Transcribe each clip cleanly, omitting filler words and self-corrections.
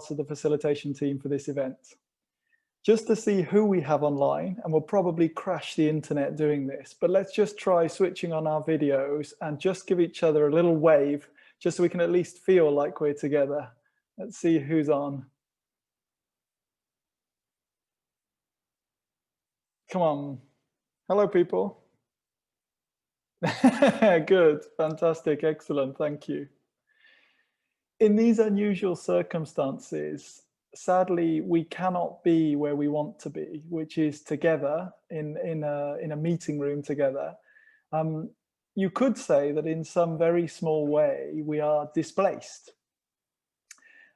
of the facilitation team for this event. Just to see who we have online, and we'll probably crash the internet doing this, but let's just try switching on our videos and just give each other a little wave, just so we can at least feel like we're together. Let's see who's on. Come on. Hello, people. Good, fantastic, excellent, thank you. In these unusual circumstances, sadly, we cannot be where we want to be, which is together in a meeting room together. You could say that in some very small way, we are displaced.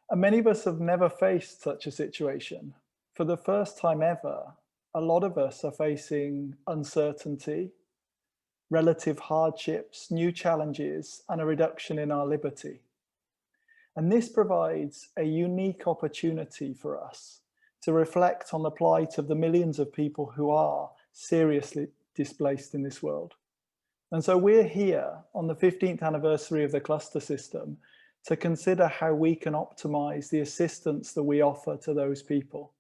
And many of us have never faced such a situation. For the first time ever, a lot of us are facing uncertainty, relative hardships, new challenges, and a reduction in our liberty. And this provides a unique opportunity for us to reflect on the plight of the millions of people who are seriously displaced in this world. And so we're here on the 15th anniversary of the cluster system to consider how we can optimize the assistance that we offer to those people,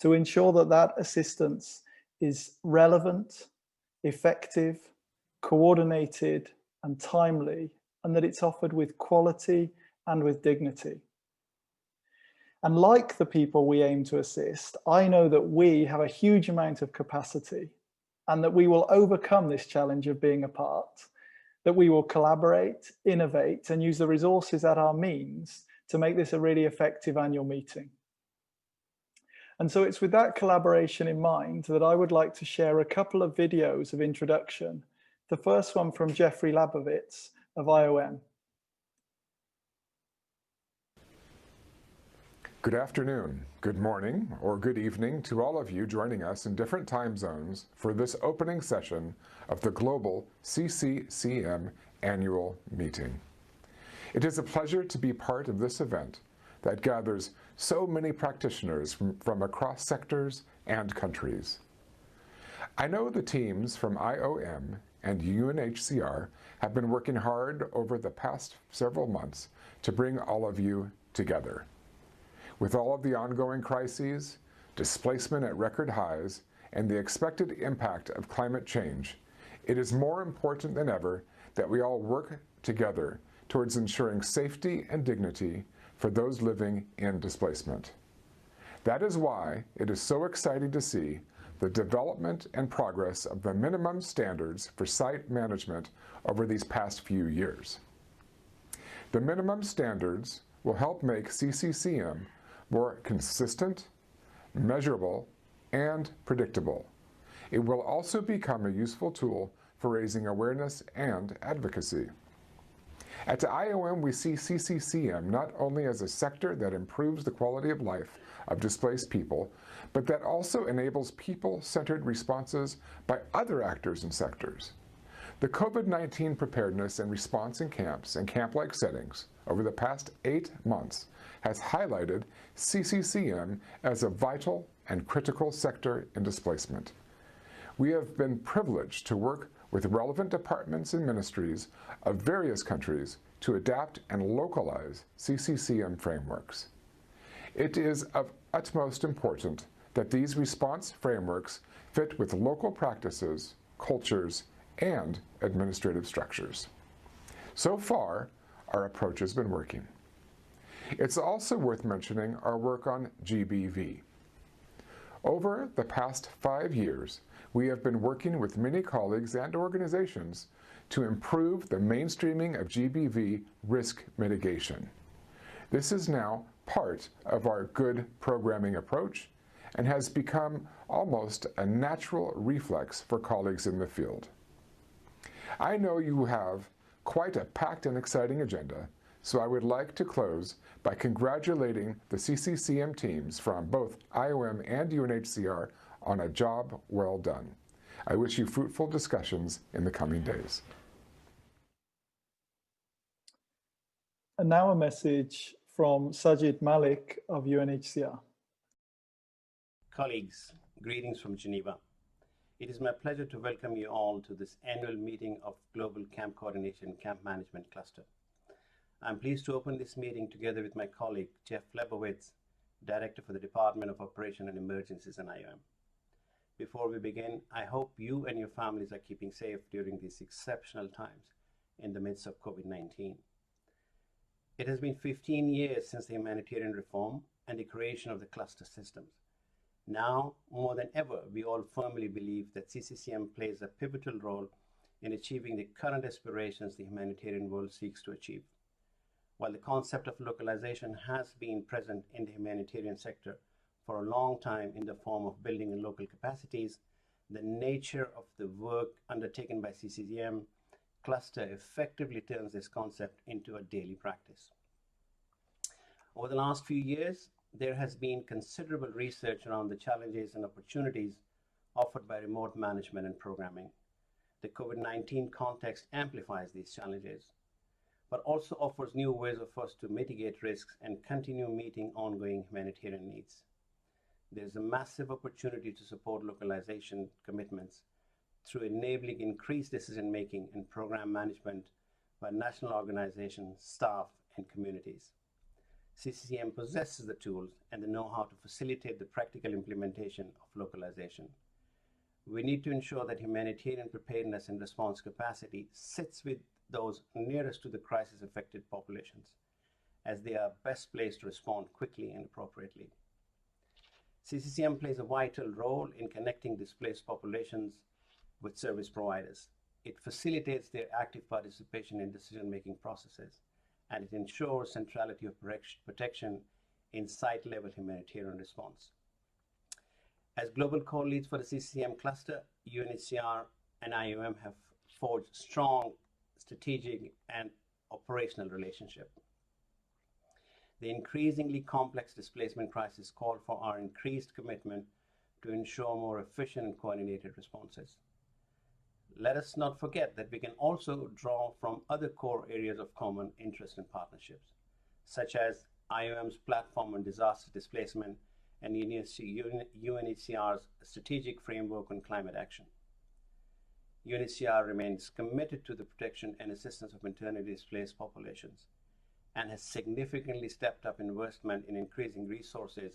to ensure that that assistance is relevant, effective, coordinated, and timely, and that it's offered with quality and with dignity. And like the people we aim to assist, I know that we have a huge amount of capacity and that we will overcome this challenge of being apart, that we will collaborate, innovate, and use the resources at our means to make this a really effective annual meeting. And so it's with that collaboration in mind that I would like to share a couple of videos of introduction. The first one from Jeffrey Labovitz of IOM. Good afternoon, good morning, or good evening to all of you joining us in different time zones for this opening session of the Global CCCM Annual Meeting. It is a pleasure to be part of this event that gathers so many practitioners from across sectors and countries. I know the teams from IOM and UNHCR have been working hard over the past several months to bring all of you together. With all of the ongoing crises, displacement at record highs, and the expected impact of climate change, it is more important than ever that we all work together towards ensuring safety and dignity for those living in displacement. That is why it is so exciting to see the development and progress of the minimum standards for site management over these past few years. The minimum standards will help make CCCM more consistent, measurable, and predictable. It will also become a useful tool for raising awareness and advocacy. At IOM, we see CCCM not only as a sector that improves the quality of life of displaced people, but that also enables people-centered responses by other actors and sectors. The COVID-19 preparedness and response in camps and camp-like settings over the past 8 months has highlighted CCCM as a vital and critical sector in displacement. We have been privileged to work with relevant departments and ministries of various countries to adapt and localize CCCM frameworks. It is of utmost importance that these response frameworks fit with local practices, cultures, and administrative structures. So far, our approach has been working. It's also worth mentioning our work on GBV. Over the past 5 years, we have been working with many colleagues and organizations to improve the mainstreaming of GBV risk mitigation. This is now part of our good programming approach and has become almost a natural reflex for colleagues in the field. I know you have quite a packed and exciting agenda, so I would like to close by congratulating the CCCM teams from both IOM and UNHCR on a job well done. I wish you fruitful discussions in the coming days. And now a message from Sajid Malik of UNHCR. Colleagues, greetings from Geneva. It is my pleasure to welcome you all to this annual meeting of Global Camp Coordination Camp Management Cluster. I'm pleased to open this meeting together with my colleague, Jeff Lebowitz, Director for the Department of Operation and Emergencies in IOM. Before we begin, I hope you and your families are keeping safe during these exceptional times in the midst of COVID-19. It has been 15 years since the humanitarian reform and the creation of the cluster systems. Now, more than ever, we all firmly believe that CCCM plays a pivotal role in achieving the current aspirations the humanitarian world seeks to achieve. While the concept of localization has been present in the humanitarian sector for a long time in the form of building in local capacities, the nature of the work undertaken by CCCM cluster effectively turns this concept into a daily practice. Over the last few years, there has been considerable research around the challenges and opportunities offered by remote management and programming. The COVID-19 context amplifies these challenges, but also offers new ways for us to mitigate risks and continue meeting ongoing humanitarian needs. There's a massive opportunity to support localization commitments through enabling increased decision-making and program management by national organizations, staff, and communities. CCCM possesses the tools and the know-how to facilitate the practical implementation of localization. We need to ensure that humanitarian preparedness and response capacity sits with those nearest to the crisis-affected populations, as they are best placed to respond quickly and appropriately. CCCM plays a vital role in connecting displaced populations with service providers. It facilitates their active participation in decision-making processes, and it ensures centrality of protection in site-level humanitarian response. As global co-leads for the CCCM cluster, UNHCR and IOM have forged strong strategic and operational relationship. The increasingly complex displacement crisis called for our increased commitment to ensure more efficient and coordinated responses. Let us not forget that we can also draw from other core areas of common interest and partnerships, such as IOM's platform on disaster displacement and UNHCR's strategic framework on climate action. UNHCR remains committed to the protection and assistance of internally displaced populations and has significantly stepped up investment in increasing resources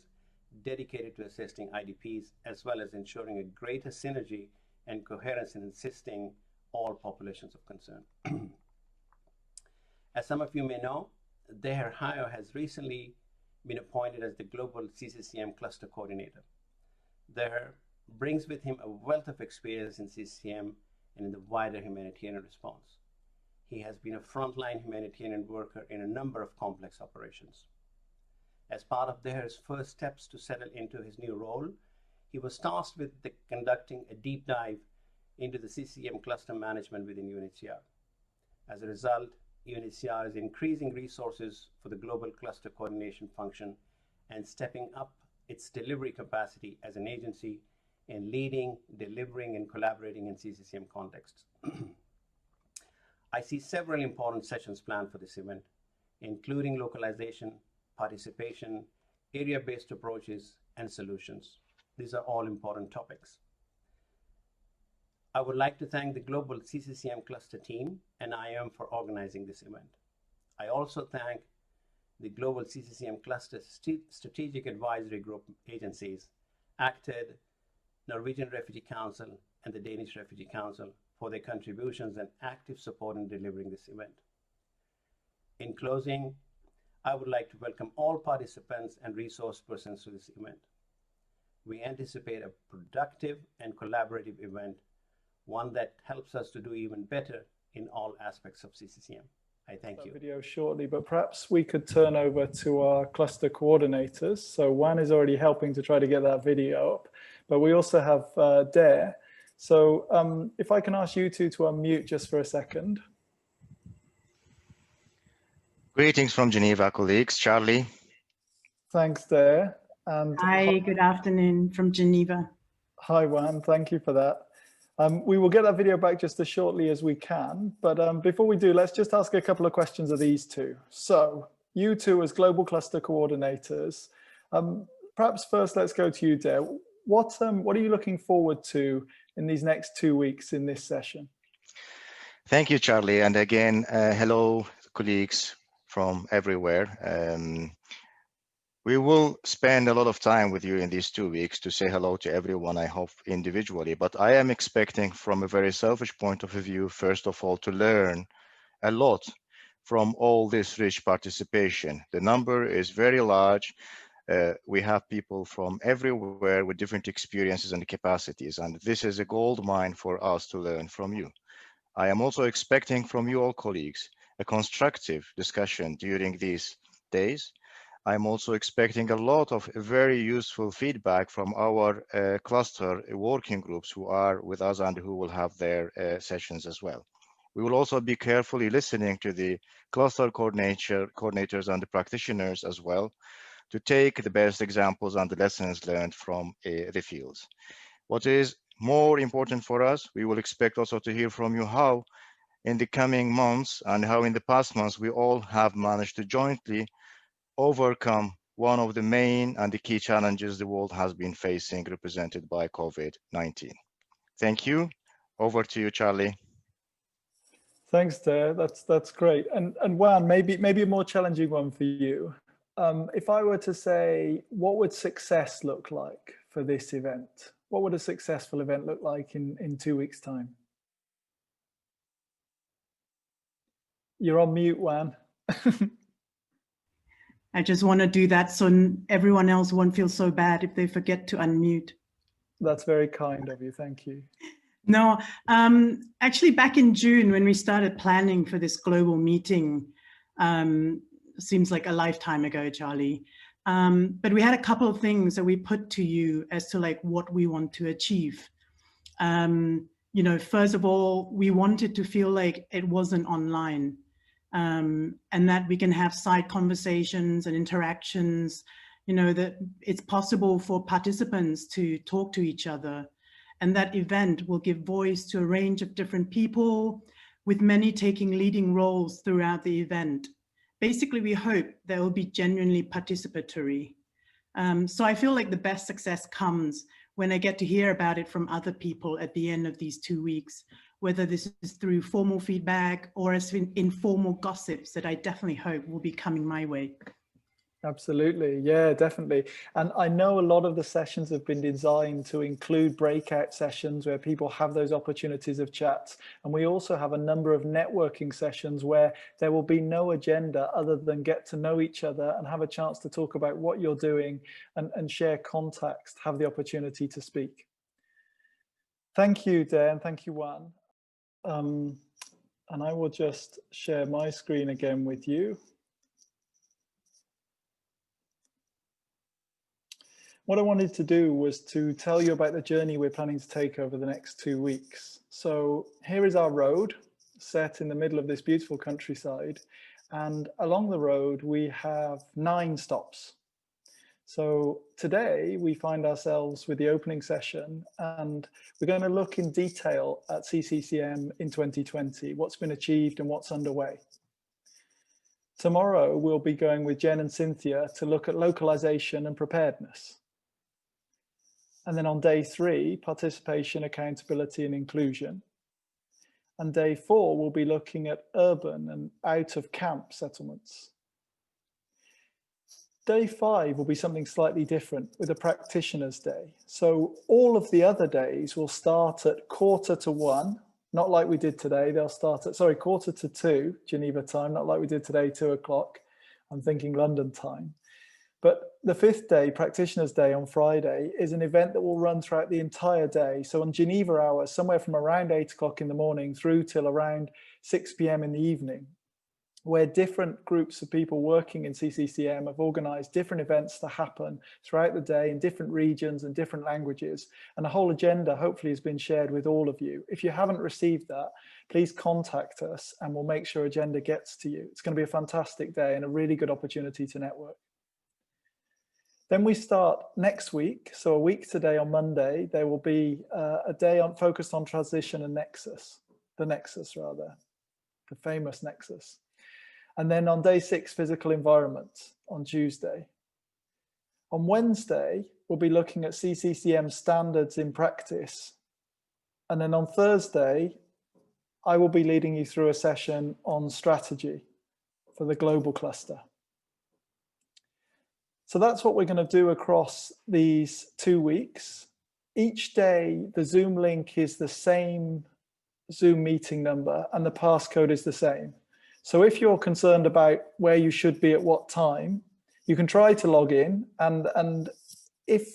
dedicated to assisting IDPs, as well as ensuring a greater synergy and coherence in assisting all populations of concern. As some of you may know, Deher Hayo has recently been appointed as the Global CCCM Cluster Coordinator. Deher brings with him a wealth of experience in CCCM and in the wider humanitarian response. He has been a frontline humanitarian worker in a number of complex operations. As part of Deher's first steps to settle into his new role, he was tasked with conducting a deep dive into the CCCM cluster management within UNHCR. As a result, UNHCR is increasing resources for the global cluster coordination function and stepping up its delivery capacity as an agency in leading, delivering, and collaborating in CCCM contexts. I see several important sessions planned for this event, including localization, participation, area-based approaches, and solutions. These are all important topics. I would like to thank the Global CCCM Cluster team and IOM for organizing this event. I also thank the Global CCCM Cluster Strategic Advisory Group agencies, ACTED, Norwegian Refugee Council, and the Danish Refugee Council for their contributions and active support in delivering this event. In closing, I would like to welcome all participants and resource persons to this event. We anticipate a productive and collaborative event, one that helps us to do even better in all aspects of CCCM. I thank you. Video shortly, but perhaps we could turn over to our cluster coordinators. So Juan is already helping to try to get that video up, but we also have Deher. So if I can ask you two to unmute just for a second. Greetings from Geneva, colleagues. Charlie. Thanks, Deher. And hi, good afternoon from Geneva. Hi, Juan. Thank you for that. We will get that video back just as shortly as we can. But before we do, let's just ask a couple of questions of these two. So you two as global cluster coordinators, perhaps first let's go to you, Deher. What are you looking forward to in these next 2 weeks in this session? Thank you, Charlie. And again, hello, colleagues from everywhere. We will spend a lot of time with you in these 2 weeks to say hello to everyone, I hope individually, but I am expecting from a very selfish point of view, first of all, to learn a lot from all this rich participation. The number is very large. We have people from everywhere with different experiences and capacities, and this is a gold mine for us to learn from you. I am also expecting from you all colleagues a constructive discussion during these days. I'm also expecting a lot of very useful feedback from our cluster working groups who are with us and who will have their sessions as well. We will also be carefully listening to the cluster coordinators and the practitioners as well to take the best examples and the lessons learned from the fields. What is more important for us, we will expect also to hear from you how in the coming months and how in the past months we all have managed to jointly overcome one of the main and the key challenges the world has been facing, represented by COVID-19. Thank you. Over to you, Charlie. Thanks, Dare. That's great. And Juan, maybe a more challenging one for you. If I were to say, what would success look like for this event? What would a successful event look like in 2 weeks' time? You're on mute, Juan. I just want to do that so everyone else won't feel so bad if they forget to unmute. That's very kind of you. Thank you. No, actually back in June when we started planning for this global meeting, seems like a lifetime ago, Charlie. But we had a couple of things that we put to you as to like what we want to achieve. You know, first of all, we wanted to feel like it wasn't online. And that we can have side conversations and interactions, you know, that it's possible for participants to talk to each other. And that event will give voice to a range of different people, with many taking leading roles throughout the event. Basically, we hope that it will be genuinely participatory. So I feel like the best success comes when I get to hear about it from other people at the end of these 2 weeks, whether this is through formal feedback or as informal gossips that I definitely hope will be coming my way. Absolutely. Yeah, definitely. And I know a lot of the sessions have been designed to include breakout sessions where people have those opportunities of chats. And we also have a number of networking sessions where there will be no agenda other than get to know each other and have a chance to talk about what you're doing and share context, have the opportunity to speak. Thank you, Dan. Thank you, Juan. And I will just share my screen again with you. What I wanted to do was to tell you about the journey we're planning to take over the next 2 weeks. So here is our road set in the middle of this beautiful countryside. And along the road, we have 9 stops. So today we find ourselves with the opening session, and we're going to look in detail at CCCM in 2020, what's been achieved and what's underway. Tomorrow we'll be going with Jen and Cynthia to look at localization and preparedness. And then on day 3, participation, accountability and inclusion. And day 4, we'll be looking at urban and out of camp settlements. Day 5 will be something slightly different with a practitioner's day. So all of the other days will start at 1:45, not like we did today. They'll start at, 1:45 Geneva time, not like we did today, 2 o'clock. I'm thinking London time. But the 5th day, Practitioners' Day on Friday, is an event that will run throughout the entire day. So on Geneva hours, somewhere from around 8 o'clock in the morning through till around 6 p.m. in the evening, where different groups of people working in CCCM have organized different events to happen throughout the day in different regions and different languages. And the whole agenda hopefully has been shared with all of you. If you haven't received that, please contact us and we'll make sure agenda gets to you. It's going to be a fantastic day and a really good opportunity to network. Then we start next week. So a week today on Monday, there will be a day focused on transition and nexus, the famous nexus. And then on day 6, physical environment on Tuesday. On Wednesday, we'll be looking at CCCM standards in practice. And then on Thursday, I will be leading you through a session on strategy. for the global cluster. So that's what we're going to do across these 2 weeks. Each day, the Zoom link is the same Zoom meeting number and the passcode is the same. So if you're concerned about where you should be at what time, you can try to log in, and if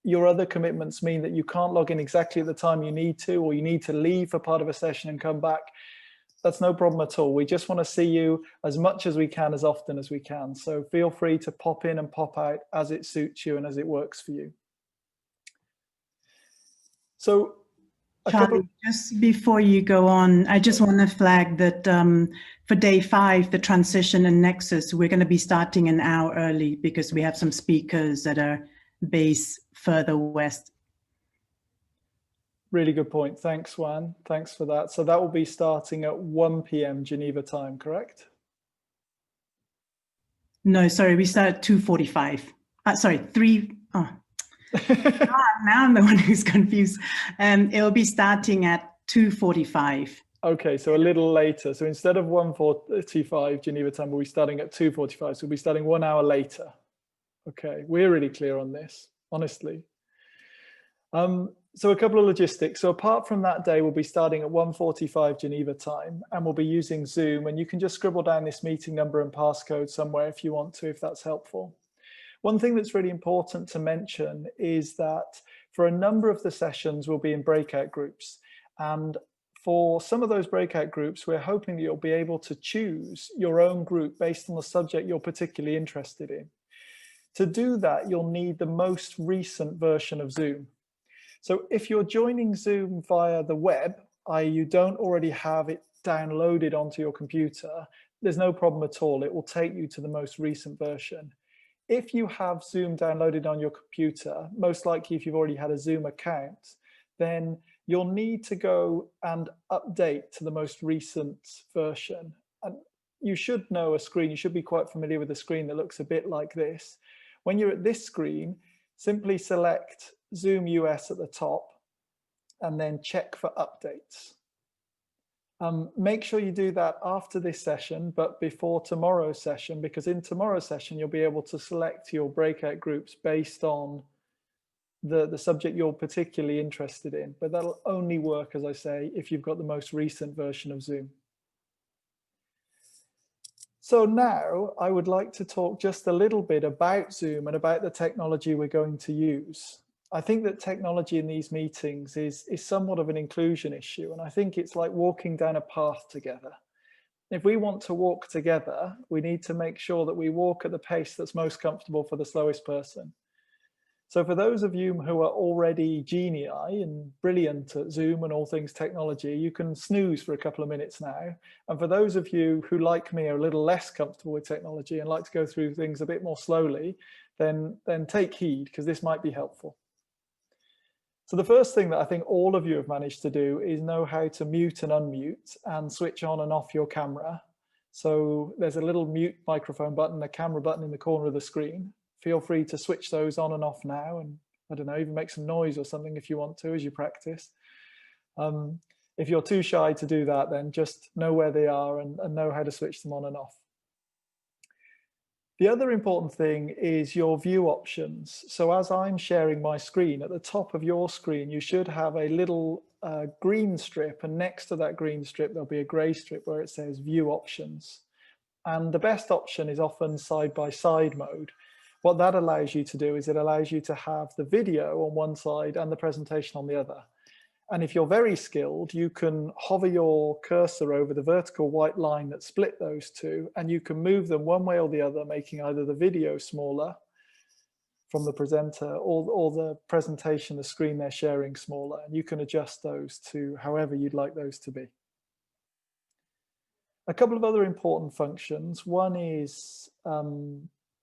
your other commitments mean that you can't log in exactly at the time you need to, or you need to leave for part of a session and come back, that's no problem at all. We just want to see you as much as we can, as often as we can. So feel free to pop in and pop out as it suits you and as it works for you. So Charlie, just before you go on, I just want to flag that for day 5, the transition and Nexus, we're going to be starting an hour early because we have some speakers that are based further west. Really good point. Thanks, Juan. Thanks for that. So that will be starting at 1 p.m. Geneva time, correct? No, sorry, we start at 2:45. Sorry, 3. Oh. Now I'm the one who's confused. It'll be starting at 2:45. Okay, so a little later. So instead of 1:45 Geneva time, we'll be starting at 2:45. So we'll be starting 1 hour later. Okay, we're really clear on this, honestly. So a couple of logistics. So apart from that day, we'll be starting at 1:45 Geneva time, and we'll be using Zoom. And you can just scribble down this meeting number and passcode somewhere if you want to, if that's helpful. One thing that's really important to mention is that for a number of the sessions, we'll be in breakout groups. And for some of those breakout groups, we're hoping that you'll be able to choose your own group based on the subject you're particularly interested in. To do that, you'll need the most recent version of Zoom. So if you're joining Zoom via the web, i.e. you don't already have it downloaded onto your computer, there's no problem at all. It will take you to the most recent version. If you have Zoom downloaded on your computer, most likely if you've already had a Zoom account, then you'll need to go and update to the most recent version. And you should know a screen, you should be quite familiar with a screen that looks a bit like this. When you're at this screen, simply select Zoom US at the top and then check for updates. Make sure you do that after this session, but before tomorrow's session, because in tomorrow's session, you'll be able to select your breakout groups based on the subject you're particularly interested in. But that'll only work, as I say, if you've got the most recent version of Zoom. So now I would like to talk just a little bit about Zoom and about the technology we're going to use. I think that technology in these meetings is somewhat of an inclusion issue, and I think it's like walking down a path together. If we want to walk together, we need to make sure that we walk at the pace that's most comfortable for the slowest person. So for those of you who are already genii and brilliant at Zoom and all things technology, you can snooze for a couple of minutes now. And for those of you who, like me, are a little less comfortable with technology and like to go through things a bit more slowly, then take heed, because this might be helpful. So the first thing that I think all of you have managed to do is know how to mute and unmute and switch on and off your camera. So there's a little mute microphone button, a camera button in the corner of the screen. Feel free to switch those on and off now, and I don't know, even make some noise or something if you want to as you practice. If you're too shy to do that, then just know where they are and know how to switch them on and off. The other important thing is your view options. So as I'm sharing my screen, at the top of your screen, you should have a little green strip, and next to that green strip, there'll be a gray strip where it says view options. And the best option is often side-by-side mode. What that allows you to do is it allows you to have the video on one side and the presentation on the other. And if you're very skilled, you can hover your cursor over the vertical white line that split those two, and you can move them one way or the other, making either the video smaller from the presenter or the presentation, the screen they're sharing, smaller. And you can adjust those to however you'd like those to be. A couple of other important functions. One is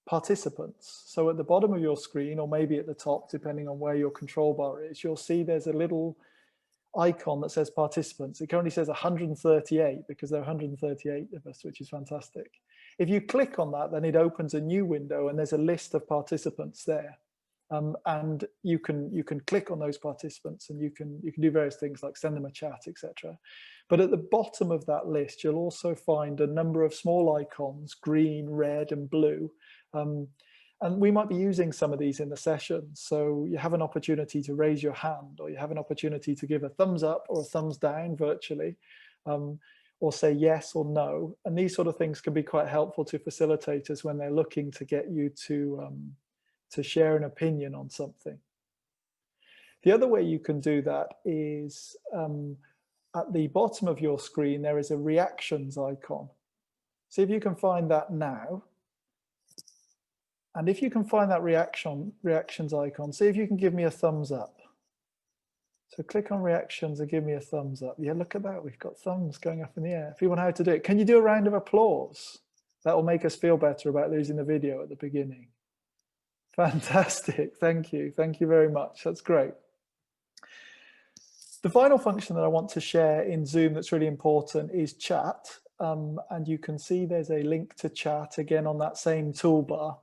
participants. So at the bottom of your screen, or maybe at the top, depending on where your control bar is, you'll see there's a little icon that says participants. It currently says 138 because there are 138 of us, which is fantastic. If you click on that, then it opens a new window and there's a list of participants there. and you can click on those participants, and you can do various things like send them a chat, etc. But at the bottom of that list, you'll also find a number of small icons, green, red, and blue. And we might be using some of these in the session. So you have an opportunity to raise your hand, or you have an opportunity to give a thumbs up or a thumbs down virtually, or say yes or no. And these sort of things can be quite helpful to facilitators when they're looking to get you to share an opinion on something. The other way you can do that is at the bottom of your screen, there is a reactions icon. See if you can find that now. And if you can find that reactions icon, see if you can give me a thumbs up. So click on reactions and give me a thumbs up. Yeah, look at that. We've got thumbs going up in the air. If you want how to do it, can you do a round of applause? That will make us feel better about losing the video at the beginning. Fantastic. Thank you. Thank you very much. That's great. The final function that I want to share in Zoom that's really important is chat. And you can see there's a link to chat again on that same toolbar.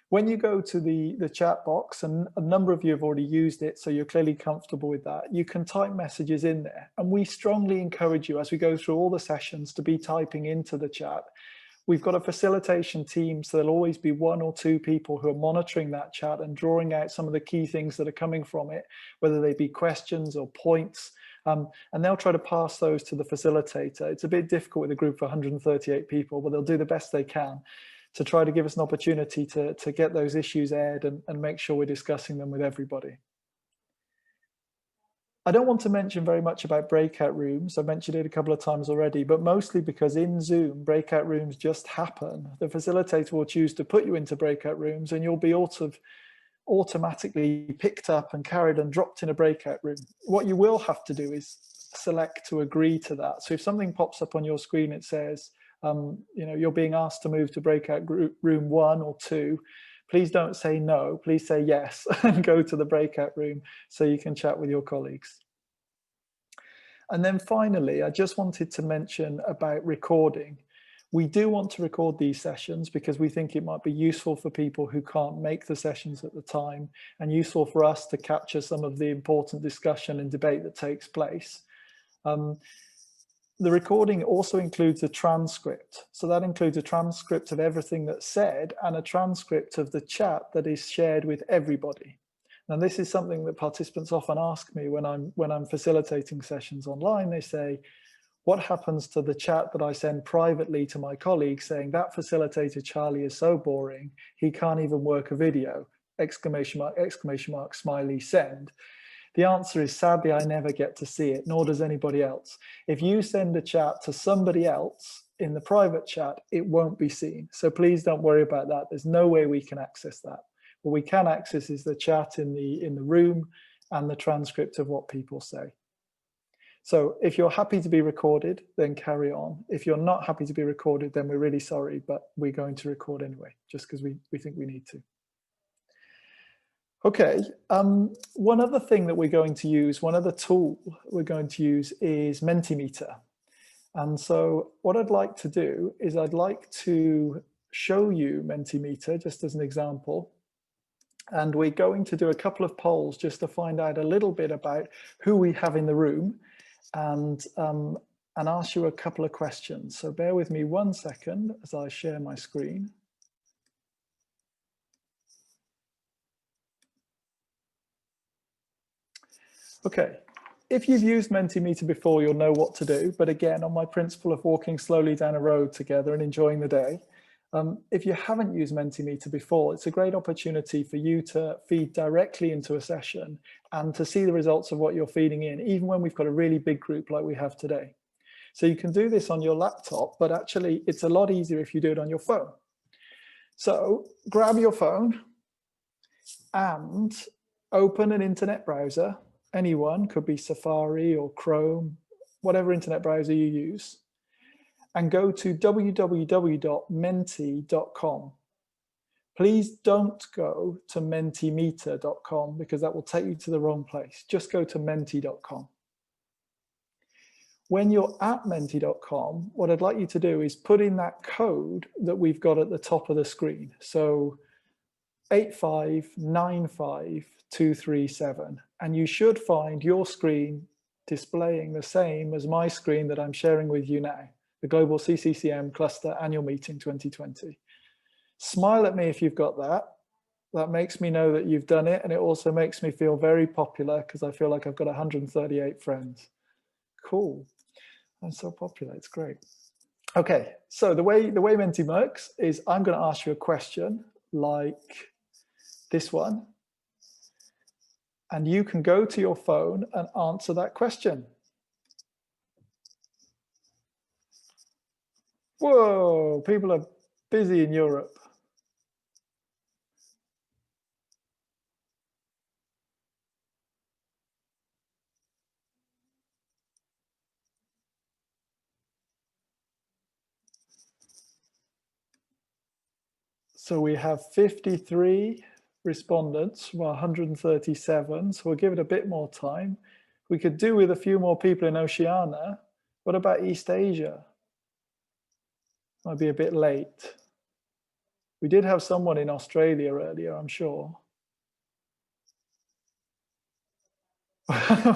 When you go to the chat box, and a number of you have already used it, so you're clearly comfortable with that, you can type messages in there. And we strongly encourage you, as we go through all the sessions, to be typing into the chat. We've got a facilitation team, so there'll always be 1 or 2 people who are monitoring that chat and drawing out some of the key things that are coming from it, whether they be questions or points, and they'll try to pass those to the facilitator. It's a bit difficult with a group of 138 people, but they'll do the best they can to try to give us an opportunity to get those issues aired and make sure we're discussing them with everybody. I don't want to mention very much about breakout rooms. I've mentioned it a couple of times already, but mostly because in Zoom, breakout rooms just happen. The facilitator will choose to put you into breakout rooms, and you'll be automatically picked up and carried and dropped in a breakout room. What you will have to do is select to agree to that. So if something pops up on your screen, it says, you're being asked to move to breakout room 1 or 2. Please don't say no, please say yes and go to the breakout room so you can chat with your colleagues. And then finally, I just wanted to mention about recording. We do want to record these sessions because we think it might be useful for people who can't make the sessions at the time, and useful for us to capture some of the important discussion and debate that takes place. The recording also includes a transcript. So that includes a transcript of everything that's said and a transcript of the chat that is shared with everybody. Now, this is something that participants often ask me when I'm facilitating sessions online. They say, what happens to the chat that I send privately to my colleagues saying that facilitator Charlie is so boring, he can't even work a video, exclamation mark, smiley, send. The answer is, sadly, I never get to see it, nor does anybody else. If you send a chat to somebody else in the private chat, it won't be seen. So please don't worry about that. There's no way we can access that. What we can access is the chat in the room and the transcript of what people say. So if you're happy to be recorded, then carry on. If you're not happy to be recorded, then we're really sorry, but we're going to record anyway, just because we think we need to. Okay, one other thing that we're going to use, one other tool we're going to use is Mentimeter. And so what I'd like to do is I'd like to show you Mentimeter just as an example. And we're going to do a couple of polls just to find out a little bit about who we have in the room and ask you a couple of questions. So bear with me 1 second as I share my screen. Okay, if you've used Mentimeter before, you'll know what to do. But again, on my principle of walking slowly down a road together and enjoying the day, if you haven't used Mentimeter before, it's a great opportunity for you to feed directly into a session and to see the results of what you're feeding in, even when we've got a really big group like we have today. So you can do this on your laptop, but actually it's a lot easier if you do it on your phone. So grab your phone and open an internet browser. Anyone, could be Safari or Chrome, whatever internet browser you use, and go to www.menti.com. Please don't go to mentimeter.com because that will take you to the wrong place. Just go to menti.com. When you're at menti.com, what I'd like you to do is put in that code that we've got at the top of the screen. So 8595237, and you should find your screen displaying the same as my screen that I'm sharing with you now, the Global CCCM Cluster Annual Meeting 2020. Smile at me if you've got that. That makes me know that you've done it, and it also makes me feel very popular because I feel like I've got 138 friends. Cool. I'm so popular, it's great. Okay, so the way Menti works is I'm going to ask you a question like this one, and you can go to your phone and answer that question. Whoa, people are busy in Europe. So we have 53 respondents from 137, so we'll give it a bit more time. We could do with a few more people in Oceania. What about East Asia? Might be a bit late. We did have someone in Australia earlier, I'm sure.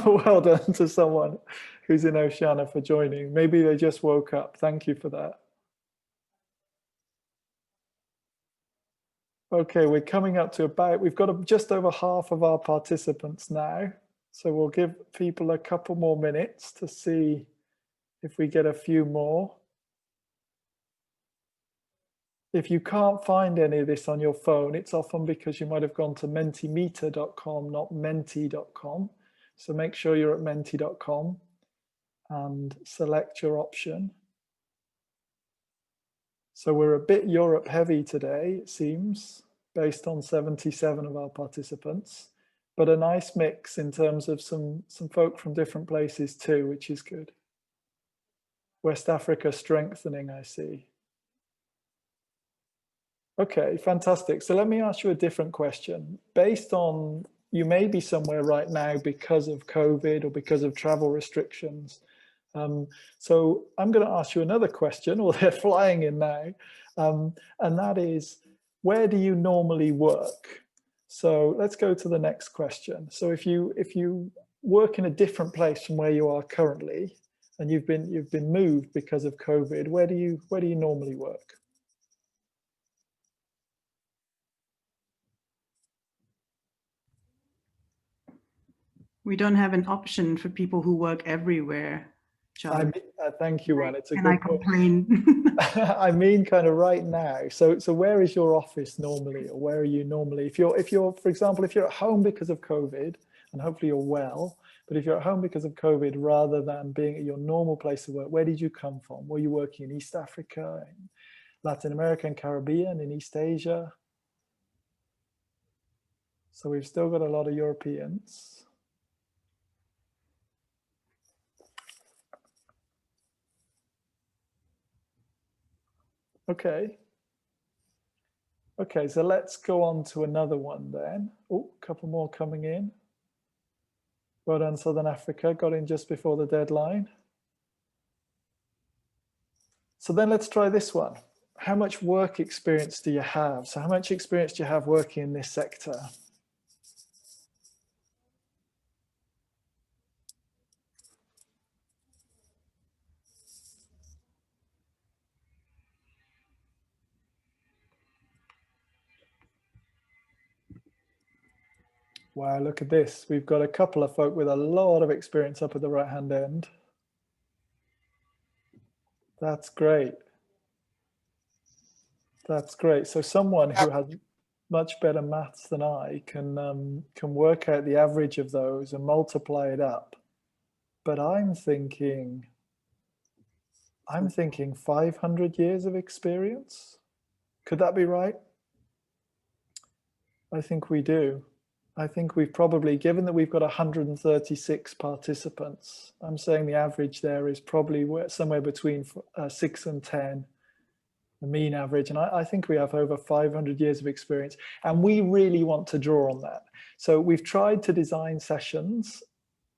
Well done to someone who's in Oceania for joining. Maybe they just woke up. Thank you for that. Okay, we're coming up to about, we've got just over half of our participants now. So we'll give people a couple more minutes to see if we get a few more. If you can't find any of this on your phone, it's often because you might have gone to mentimeter.com, not menti.com. So make sure you're at menti.com and select your option. So we're a bit Europe heavy today, it seems, based on 77 of our participants, but a nice mix in terms of some folk from different places too, which is good. West Africa strengthening, I see. Okay, fantastic. So let me ask you a different question. Based on, you may be somewhere right now because of COVID or because of travel restrictions. So I'm going to ask you another question, or they're flying in now, and that is, where do you normally work? So let's go to the next question. So if you work in a different place from where you are currently, and you've been moved because of COVID, where do you normally work? We don't have an option for people who work everywhere, Charlie. Thank you, Anne. It's a Can good I complain? I mean, kind of right now. So where is your office normally, or where are you normally? If you're, for example, if you're at home because of COVID, and hopefully you're well, but if you're at home because of COVID, rather than being at your normal place of work, where did you come from? Were you working in East Africa, in Latin America and Caribbean, in East Asia? So we've still got a lot of Europeans. Okay. Okay, so let's go on to another one then. Oh, a couple more coming in. Well done, Southern Africa, got in just before the deadline. So then let's try this one. How much work experience do you have? So how much experience do you have working in this sector? Wow, look at this. We've got a couple of folk with a lot of experience up at the right-hand end. That's great. That's great. So someone who has much better maths than I can work out the average of those and multiply it up. But I'm thinking 500 years of experience. Could that be right? I think we do. I think we've probably, given that we've got 136 participants, I'm saying the average there is probably somewhere between 6 and 10, the mean average. And I think we have over 500 years of experience, and we really want to draw on that. So we've tried to design sessions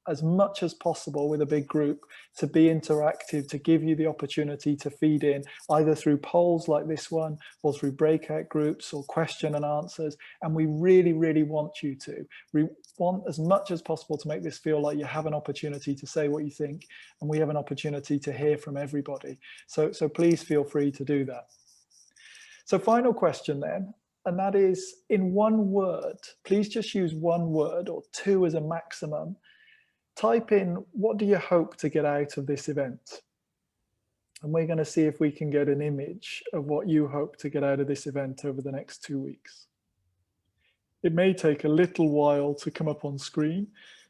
as much as possible with a big group to be interactive, to give you the opportunity to feed in either through polls like this one or through breakout groups or question and answers. And we really, really want you to. We want as much as possible to make this feel like you have an opportunity to say what you think, and we have an opportunity to hear from everybody. So please feel free to do that. So final question then, and that is, in one word, please just use one word or two as a maximum. Type in, what do you hope to get out of this event? And we're going to see if we can get an image of what you hope to get out of this event over the next 2 weeks. It may take a little while to come up on screen,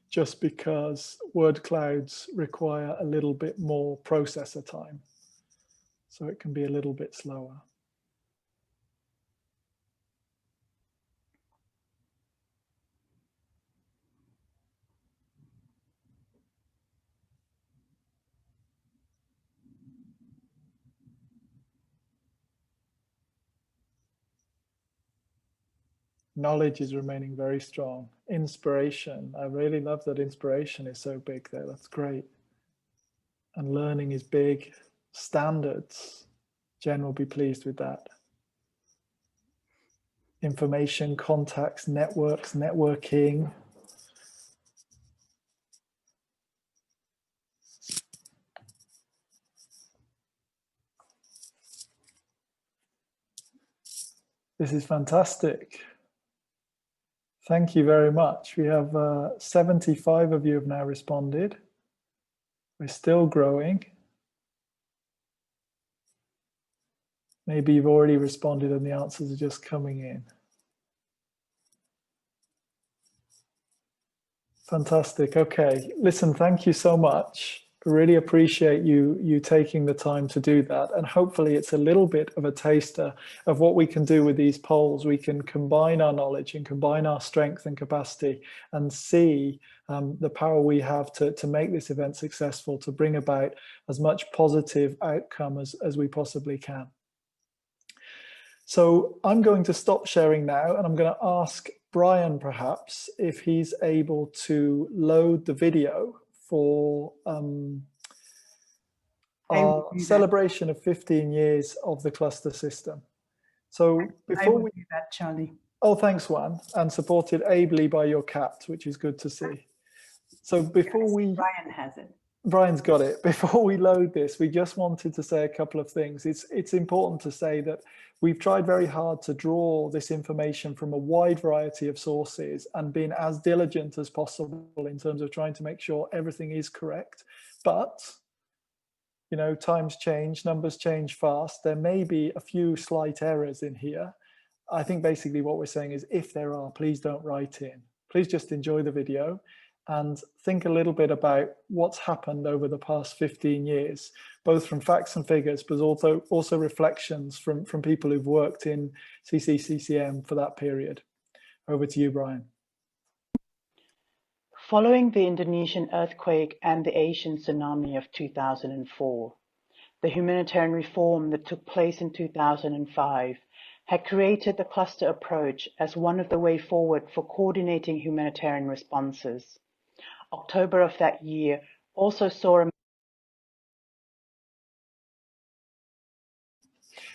just because word clouds require a little bit more processor time. So it can be a little bit slower. Knowledge is remaining very strong. Inspiration, I really love that inspiration is so big there, that's great. And learning is big. Standards, Jen will be pleased with that. Information, contacts, networks, networking. This is fantastic. Thank you very much. We have 75 of you have now responded. We're still growing. Maybe you've already responded and the answers are just coming in. Fantastic. Okay. Listen, thank you so much. I really appreciate you taking the time to do that. And hopefully it's a little bit of a taster of what we can do with these polls. We can combine our knowledge and combine our strength and capacity and see the power we have to make this event successful, to bring about as much positive outcome as we possibly can. So I'm going to stop sharing now, and I'm going to ask Brian perhaps if he's able to load the video for our celebration of 15 years of the cluster system. So before we do that, Charlie. Oh, thanks, Juan, and supported ably by your cat, which is good to see. So before Brian has it. Brian's got it. Before we load this, we just wanted to say a couple of things. It's important to say that we've tried very hard to draw this information from a wide variety of sources and been as diligent as possible in terms of trying to make sure everything is correct. But, you know, times change, numbers change fast. There may be a few slight errors in here. I think basically what we're saying is, if there are, please don't write in. Please just enjoy the video and think a little bit about what's happened over the past 15 years, both from facts and figures, but also reflections from people who've worked in CCCCM for that period. Over to you, Brian. Following the Indonesian earthquake and the Asian tsunami of 2004, the humanitarian reform that took place in 2005 had created the cluster approach as one of the way forward for coordinating humanitarian responses. October of that year also saw a...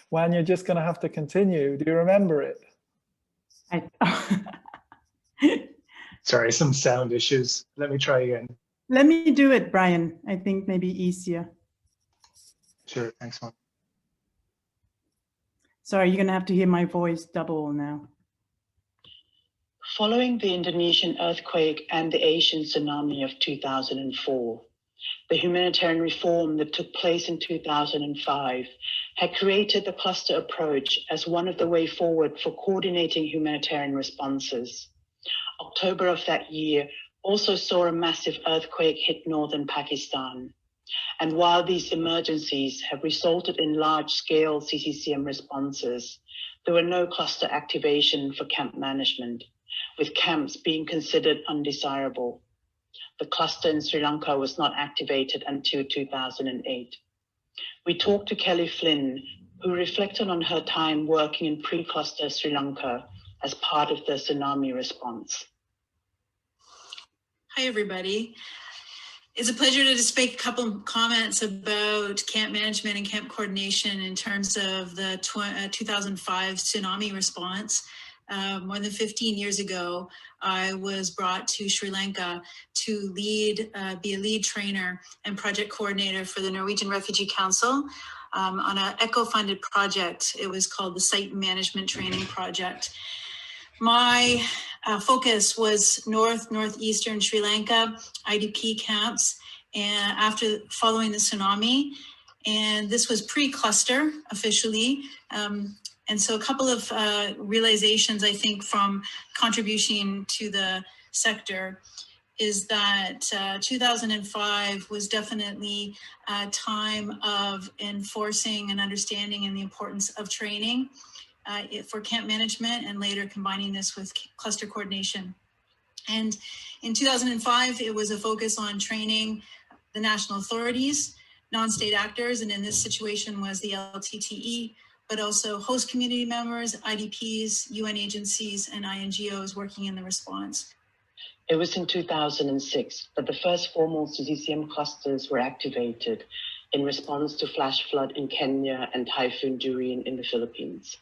Juan, you're just going to have to continue. Do you remember it? Sorry, some sound issues. Let me try again. Let me do it, Brian. I think maybe easier. Sure, thanks, Juan. Sorry, you're going to have to hear my voice double now. Following the Indonesian earthquake and the Asian tsunami of 2004, the humanitarian reform that took place in 2005 had created the cluster approach as one of the way forward for coordinating humanitarian responses. October of that year also saw a massive earthquake hit northern Pakistan. And while these emergencies have resulted in large-scale CCCM responses, there were no cluster activation for camp management, with camps being considered undesirable. The cluster in Sri Lanka was not activated until 2008. We talked to Kelly Flynn, who reflected on her time working in pre-cluster Sri Lanka as part of the tsunami response. Hi, everybody. It's a pleasure to just make a couple comments about camp management and camp coordination in terms of the 2005 tsunami response. More than 15 years ago, I was brought to Sri Lanka to be a lead trainer and project coordinator for the Norwegian Refugee Council on an ECHO-funded project. It was called the Site Management Training Project. My focus was northeastern Sri Lanka, IDP camps, and following the tsunami. And this was pre-cluster officially. And so a couple of realizations, I think, from contribution to the sector is that 2005 was definitely a time of enforcing and understanding and the importance of training for camp management, and later combining this with cluster coordination. And in 2005, it was a focus on training the national authorities, non-state actors, and in this situation was the LTTE, but also host community members, IDPs, UN agencies, and INGOs working in the response. It was in 2006 that the first formal CCCM clusters were activated in response to flash flood in Kenya and Typhoon Durian in the Philippines.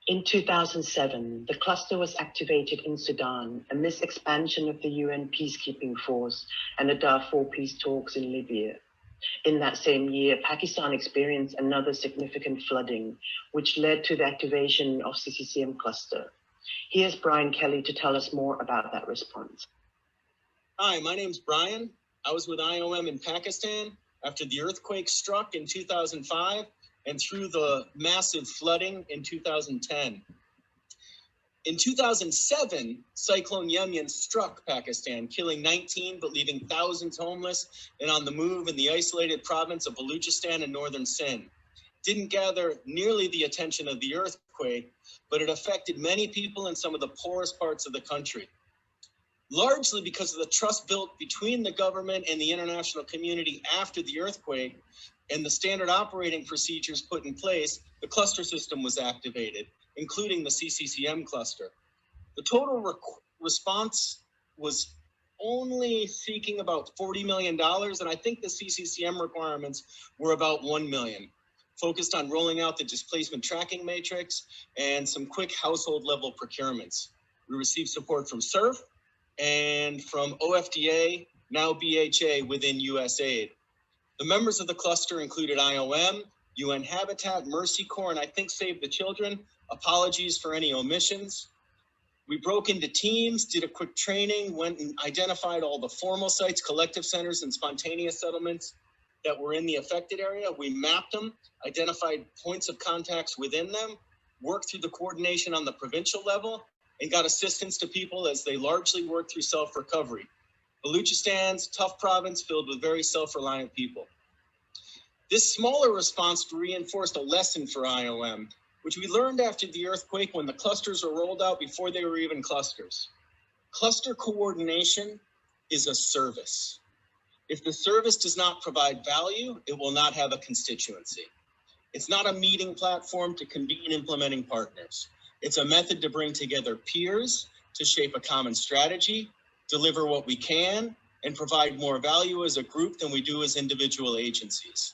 In 2007, the cluster was activated in Sudan amidst expansion of the UN peacekeeping force and the Darfur peace talks in Libya. In that same year, Pakistan experienced another significant flooding, which led to the activation of CCCM cluster. Here's Brian Kelly to tell us more about that response. Hi, my name's Brian. I was with IOM in Pakistan after the earthquake struck in 2005 and through the massive flooding in 2010. In 2007, Cyclone Yemyen struck Pakistan, killing 19 but leaving thousands homeless and on the move in the isolated province of Baluchistan and northern Sindh. Didn't gather nearly the attention of the earthquake, but it affected many people in some of the poorest parts of the country. Largely because of the trust built between the government and the international community after the earthquake and the standard operating procedures put in place, the cluster system was activated, including the CCCM cluster. The total response was only seeking about $40 million, and I think the CCCM requirements were about $1 million, focused on rolling out the displacement tracking matrix and some quick household level procurements. We received support from SURF and from OFDA, now BHA within USAID. The members of the cluster included IOM, UN Habitat, Mercy Corps, and I think Save the Children. Apologies for any omissions. We broke into teams, did a quick training, went and identified all the formal sites, collective centers, and spontaneous settlements that were in the affected area. We mapped them, identified points of contacts within them, worked through the coordination on the provincial level, and got assistance to people as they largely worked through self-recovery. Baluchistan's tough province filled with very self-reliant people. This smaller response reinforced a lesson for IOM, which we learned after the earthquake when the clusters were rolled out before they were even clusters. Cluster coordination is a service. If the service does not provide value, it will not have a constituency. It's not a meeting platform to convene implementing partners. It's a method to bring together peers to shape a common strategy, deliver what we can, and provide more value as a group than we do as individual agencies.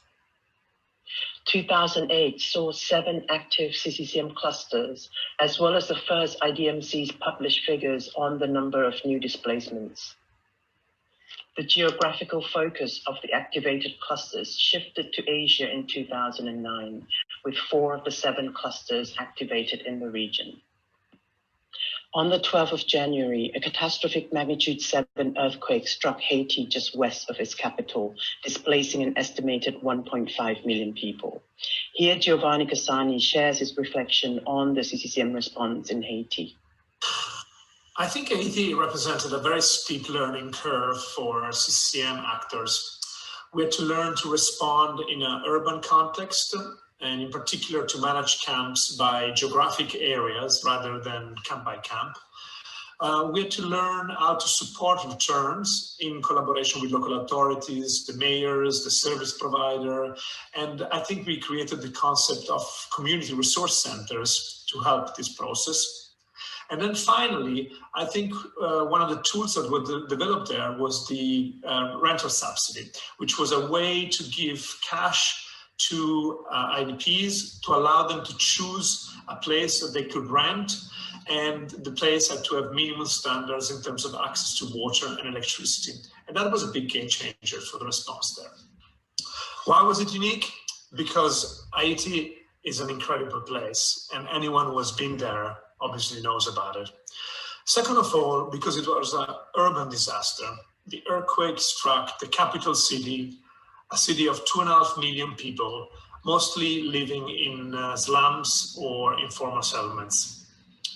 2008 saw 7 active CCCM clusters, as well as the first IDMC's published figures on the number of new displacements. The geographical focus of the activated clusters shifted to Asia in 2009, with 4 of the 7 clusters activated in the region. On the 12th of January, a catastrophic magnitude 7 earthquake struck Haiti just west of its capital, displacing an estimated 1.5 million people. Here, Giovanni Cassani shares his reflection on the CCCM response in Haiti. I think Haiti represented a very steep learning curve for CCCM actors. We had to learn to respond in an urban context, and in particular to manage camps by geographic areas rather than camp by camp. We had to learn how to support returns in collaboration with local authorities, the mayors, the service provider, and I think we created the concept of community resource centers to help this process. And then finally, I think one of the tools that were developed there was the rental subsidy, which was a way to give cash to IDPs to allow them to choose a place that they could rent, and the place had to have minimal standards in terms of access to water and electricity. And that was a big game changer for the response there. Why was it unique? Because Haiti is an incredible place, and anyone who has been there obviously knows about it. Second of all, because it was an urban disaster. The earthquake struck the capital city, a city of 2.5 million people, mostly living in slums or informal settlements.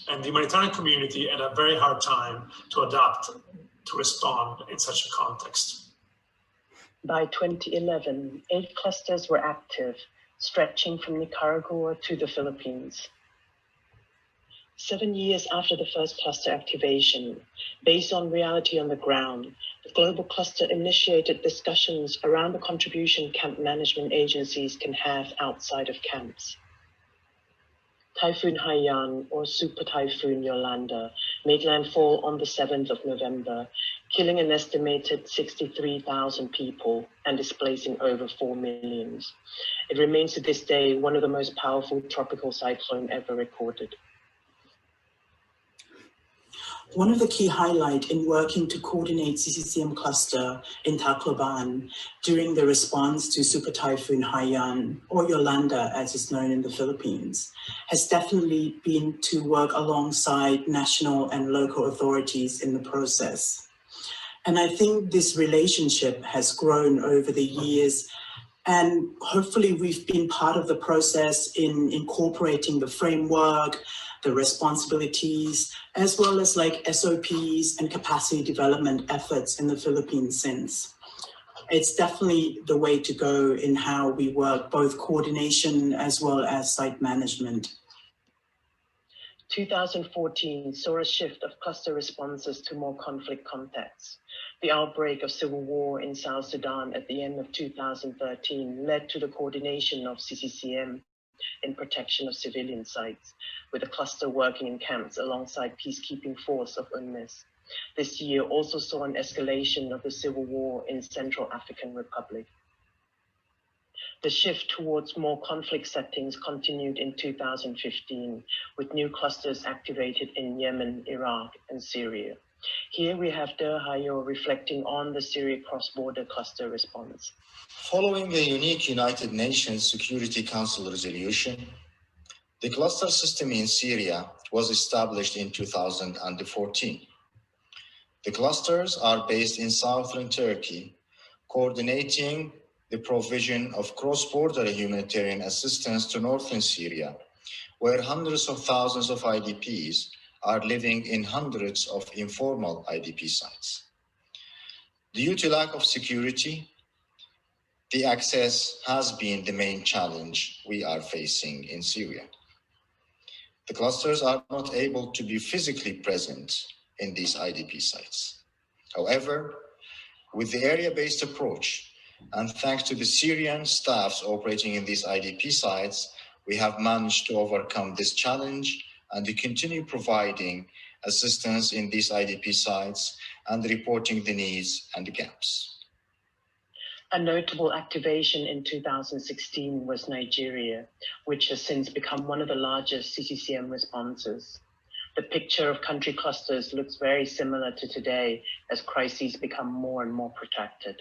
And the humanitarian community had a very hard time to adapt, to respond in such a context. By 2011, 8 clusters were active, stretching from Nicaragua to the Philippines. 7 years after the first cluster activation, based on reality on the ground, the global cluster initiated discussions around the contribution camp management agencies can have outside of camps. Typhoon Haiyan, or Super Typhoon Yolanda, made landfall on the 7th of November, killing an estimated 63,000 people and displacing over 4 million. It remains to this day one of the most powerful tropical cyclones ever recorded. One of the key highlights in working to coordinate CCCM cluster in Tacloban during the response to Super Typhoon Haiyan, or Yolanda as it's known in the Philippines, has definitely been to work alongside national and local authorities in the process. And I think this relationship has grown over the years, and hopefully we've been part of the process in incorporating the framework, the responsibilities, as well as like SOPs and capacity development efforts in the Philippines since. It's definitely the way to go in how we work, both coordination as well as site management. 2014 saw a shift of cluster responses to more conflict contexts. The outbreak of civil war in South Sudan at the end of 2013 led to the coordination of CCCM in protection of civilian sites, with a cluster working in camps alongside peacekeeping force of UNMISS. This year also saw an escalation of the civil war in Central African Republic. The shift towards more conflict settings continued in 2015, with new clusters activated in Yemen, Iraq, and Syria. Here we have De Hayo reflecting on the Syria cross-border cluster response. Following a unique United Nations Security Council resolution, the cluster system in Syria was established in 2014. The clusters are based in southern Turkey, coordinating the provision of cross-border humanitarian assistance to northern Syria, where hundreds of thousands of IDPs are living in hundreds of informal IDP sites. Due to lack of security, the access has been the main challenge we are facing in Syria. The clusters are not able to be physically present in these IDP sites. However, with the area-based approach, and thanks to the Syrian staffs operating in these IDP sites, we have managed to overcome this challenge and to continue providing assistance in these IDP sites and reporting the needs and the gaps. A notable activation in 2016 was Nigeria, which has since become one of the largest CCCM responses. The picture of country clusters looks very similar to today as crises become more and more protracted.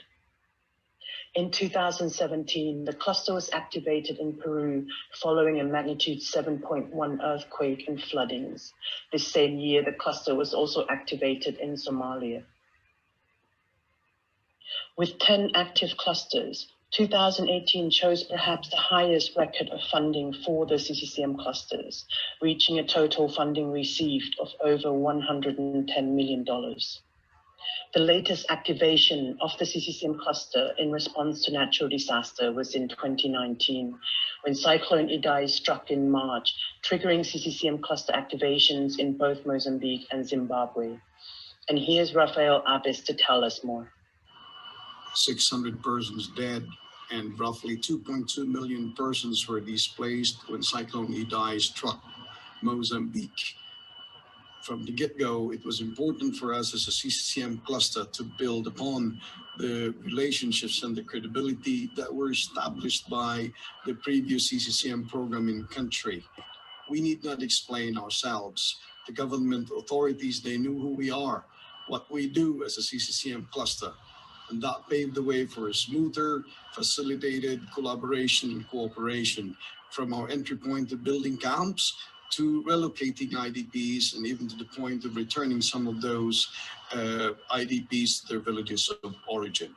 In 2017, the cluster was activated in Peru following a magnitude 7.1 earthquake and floodings. This same year, the cluster was also activated in Somalia. With 10 active clusters, 2018 shows perhaps the highest record of funding for the CCCM clusters, reaching a total funding received of over $110 million. The latest activation of the CCCM cluster in response to natural disaster was in 2019, when Cyclone Idai struck in March, triggering CCCM cluster activations in both Mozambique and Zimbabwe. And here's Rafael Abis to tell us more. 600 persons dead and roughly 2.2 million persons were displaced when Cyclone Idai struck Mozambique. from the get-go, it was important for us as a CCCM cluster to build upon the relationships and the credibility that were established by the previous CCCM program in country. We need not explain ourselves. The government authorities, they knew who we are, what we do as a CCCM cluster. And that paved the way for a smoother, facilitated collaboration and cooperation from our entry point of building camps to relocating IDPs and even to the point of returning some of those IDPs to their villages of origin.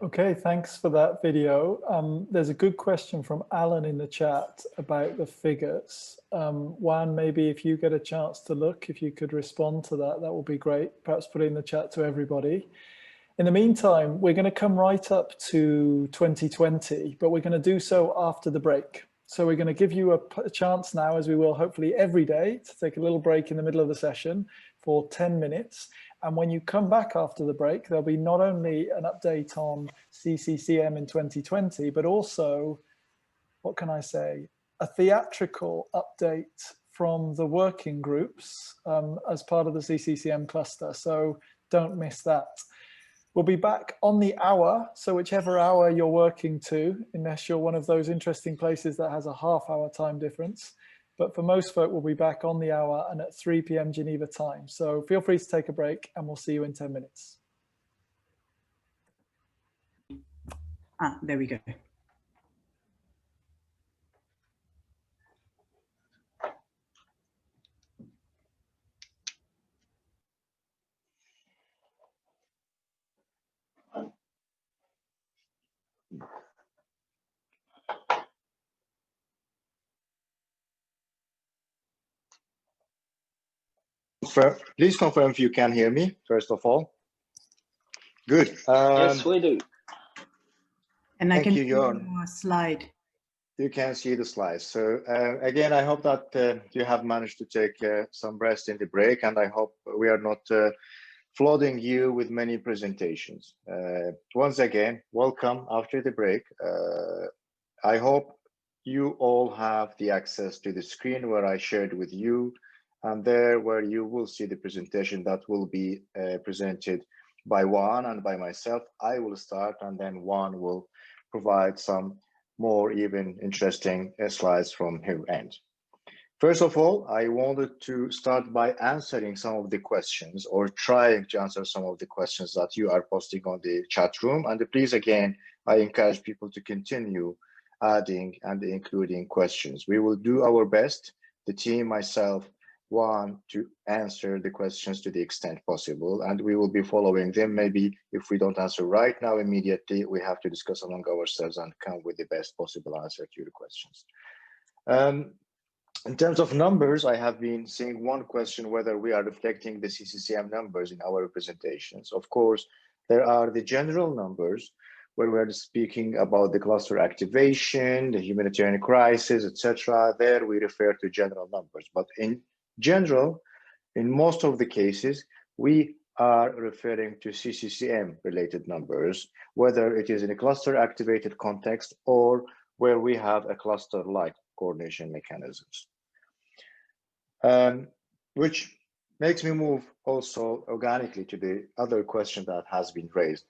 Okay, thanks for that video. There's a good question from Alan in the chat about the figures. Juan, maybe if you get a chance to look, if you could respond to that, that would be great. Perhaps put it in the chat to everybody. In the meantime, we're going to come right up to 2020, but we're going to do so after the break. So we're going to give you a chance now, as we will hopefully every day, to take a little break in the middle of the session for 10 minutes. And when you come back after the break, there'll be not only an update on CCCM in 2020, but also, what can I say, a theatrical update from the working groups as part of the CCCM cluster. So don't miss that. We'll be back on the hour, so whichever hour you're working to, unless you're one of those interesting places that has a half-hour time difference. But for most folk, we'll be back on the hour and at 3 p.m. Geneva time. So feel free to take a break and we'll see you in 10 minutes. There we go. Please confirm if you can hear me, first of all. Good. Yes, we do. And I can see your slide. You can see the slides. So again, I hope that you have managed to take some rest in the break, and I hope we are not flooding you with many presentations. Once again, welcome after the break. I hope you all have the access to the screen where I shared with you, and there where you will see the presentation that will be presented by Juan and by myself. I will start, and then Juan will provide some more even interesting slides from her end. First of all, I wanted to start by answering some of the questions, or trying to answer some of the questions that you are posting on the chat room. And please, again, I encourage people to continue adding and including questions. We will do our best, the team, myself, Juan, to answer the questions to the extent possible, and we will be following them. Maybe if we don't answer right now immediately, we have to discuss among ourselves and come with the best possible answer to your questions. In terms of numbers, I have been seeing one question whether we are reflecting the CCCM numbers in our presentations. Of course, there are the general numbers where we're speaking about the cluster activation, the humanitarian crisis, etc. There we refer to general numbers, but in general, in most of the cases, we are referring to CCCM related numbers, whether it is in a cluster activated context or where we have a cluster like coordination mechanisms. Which makes me move also organically to the other question that has been raised,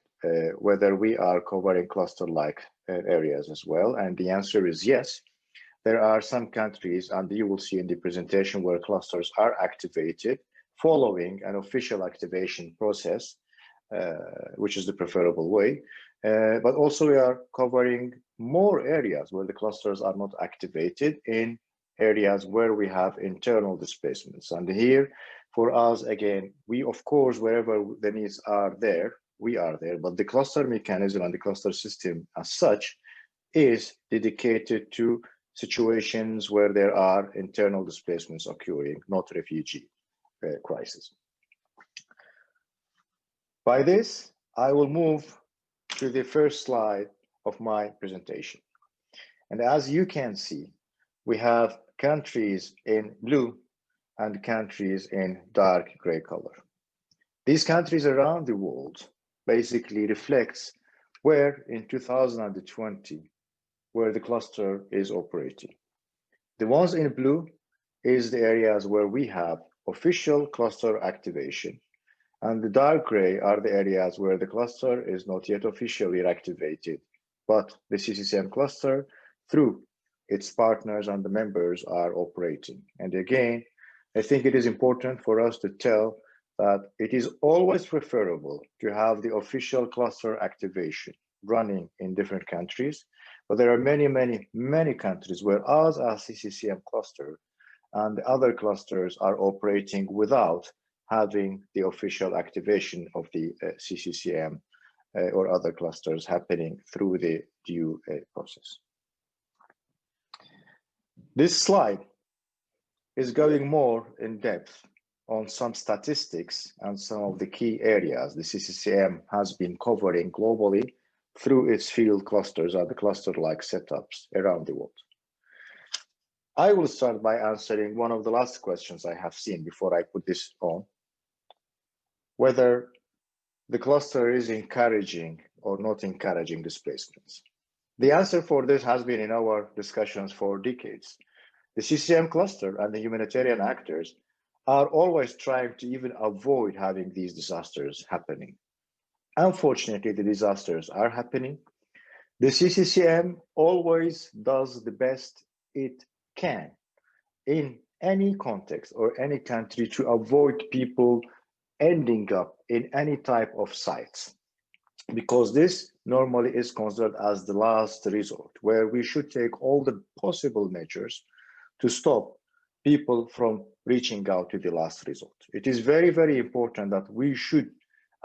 whether we are covering cluster like areas as well. And the answer is yes. There are some countries, and you will see in the presentation, where clusters are activated following an official activation process, which is the preferable way. But also we are covering more areas where the clusters are not activated, in areas where we have internal displacements. And here, for us, again, we, of course, wherever the needs are there, we are there. But the cluster mechanism and the cluster system as such is dedicated to situations where there are internal displacements occurring, not refugee crisis. By this, I will move to the first slide of my presentation. And as you can see, we have countries in blue and countries in dark gray color. These countries around the world basically reflects where in 2020 where the cluster is operating. The ones in blue is the areas where we have official cluster activation, and the dark gray are the areas where the cluster is not yet officially activated, but the CCCM cluster, through its partners and the members, are operating. And again, I think it is important for us to tell that it is always preferable to have the official cluster activation running in different countries, but there are many countries where us as CCCM cluster and the other clusters are operating without having the official activation of the CCCM or other clusters happening through the due process. This slide is going more in depth on some statistics and some of the key areas the CCCM has been covering globally through its field clusters and the cluster-like setups around the world. I will start by answering one of the last questions I have seen before I put this on, whether the cluster is encouraging or not encouraging displacements. The answer for this has been in our discussions for decades. The CCCM cluster and the humanitarian actors are always trying to even avoid having these disasters happening. Unfortunately, the disasters are happening. The CCCM always does the best it can in any context or any country to avoid people ending up in any type of sites, because this normally is considered as the last resort, where we should take all the possible measures to stop people from reaching out to the last resort. It is very, very important that we should,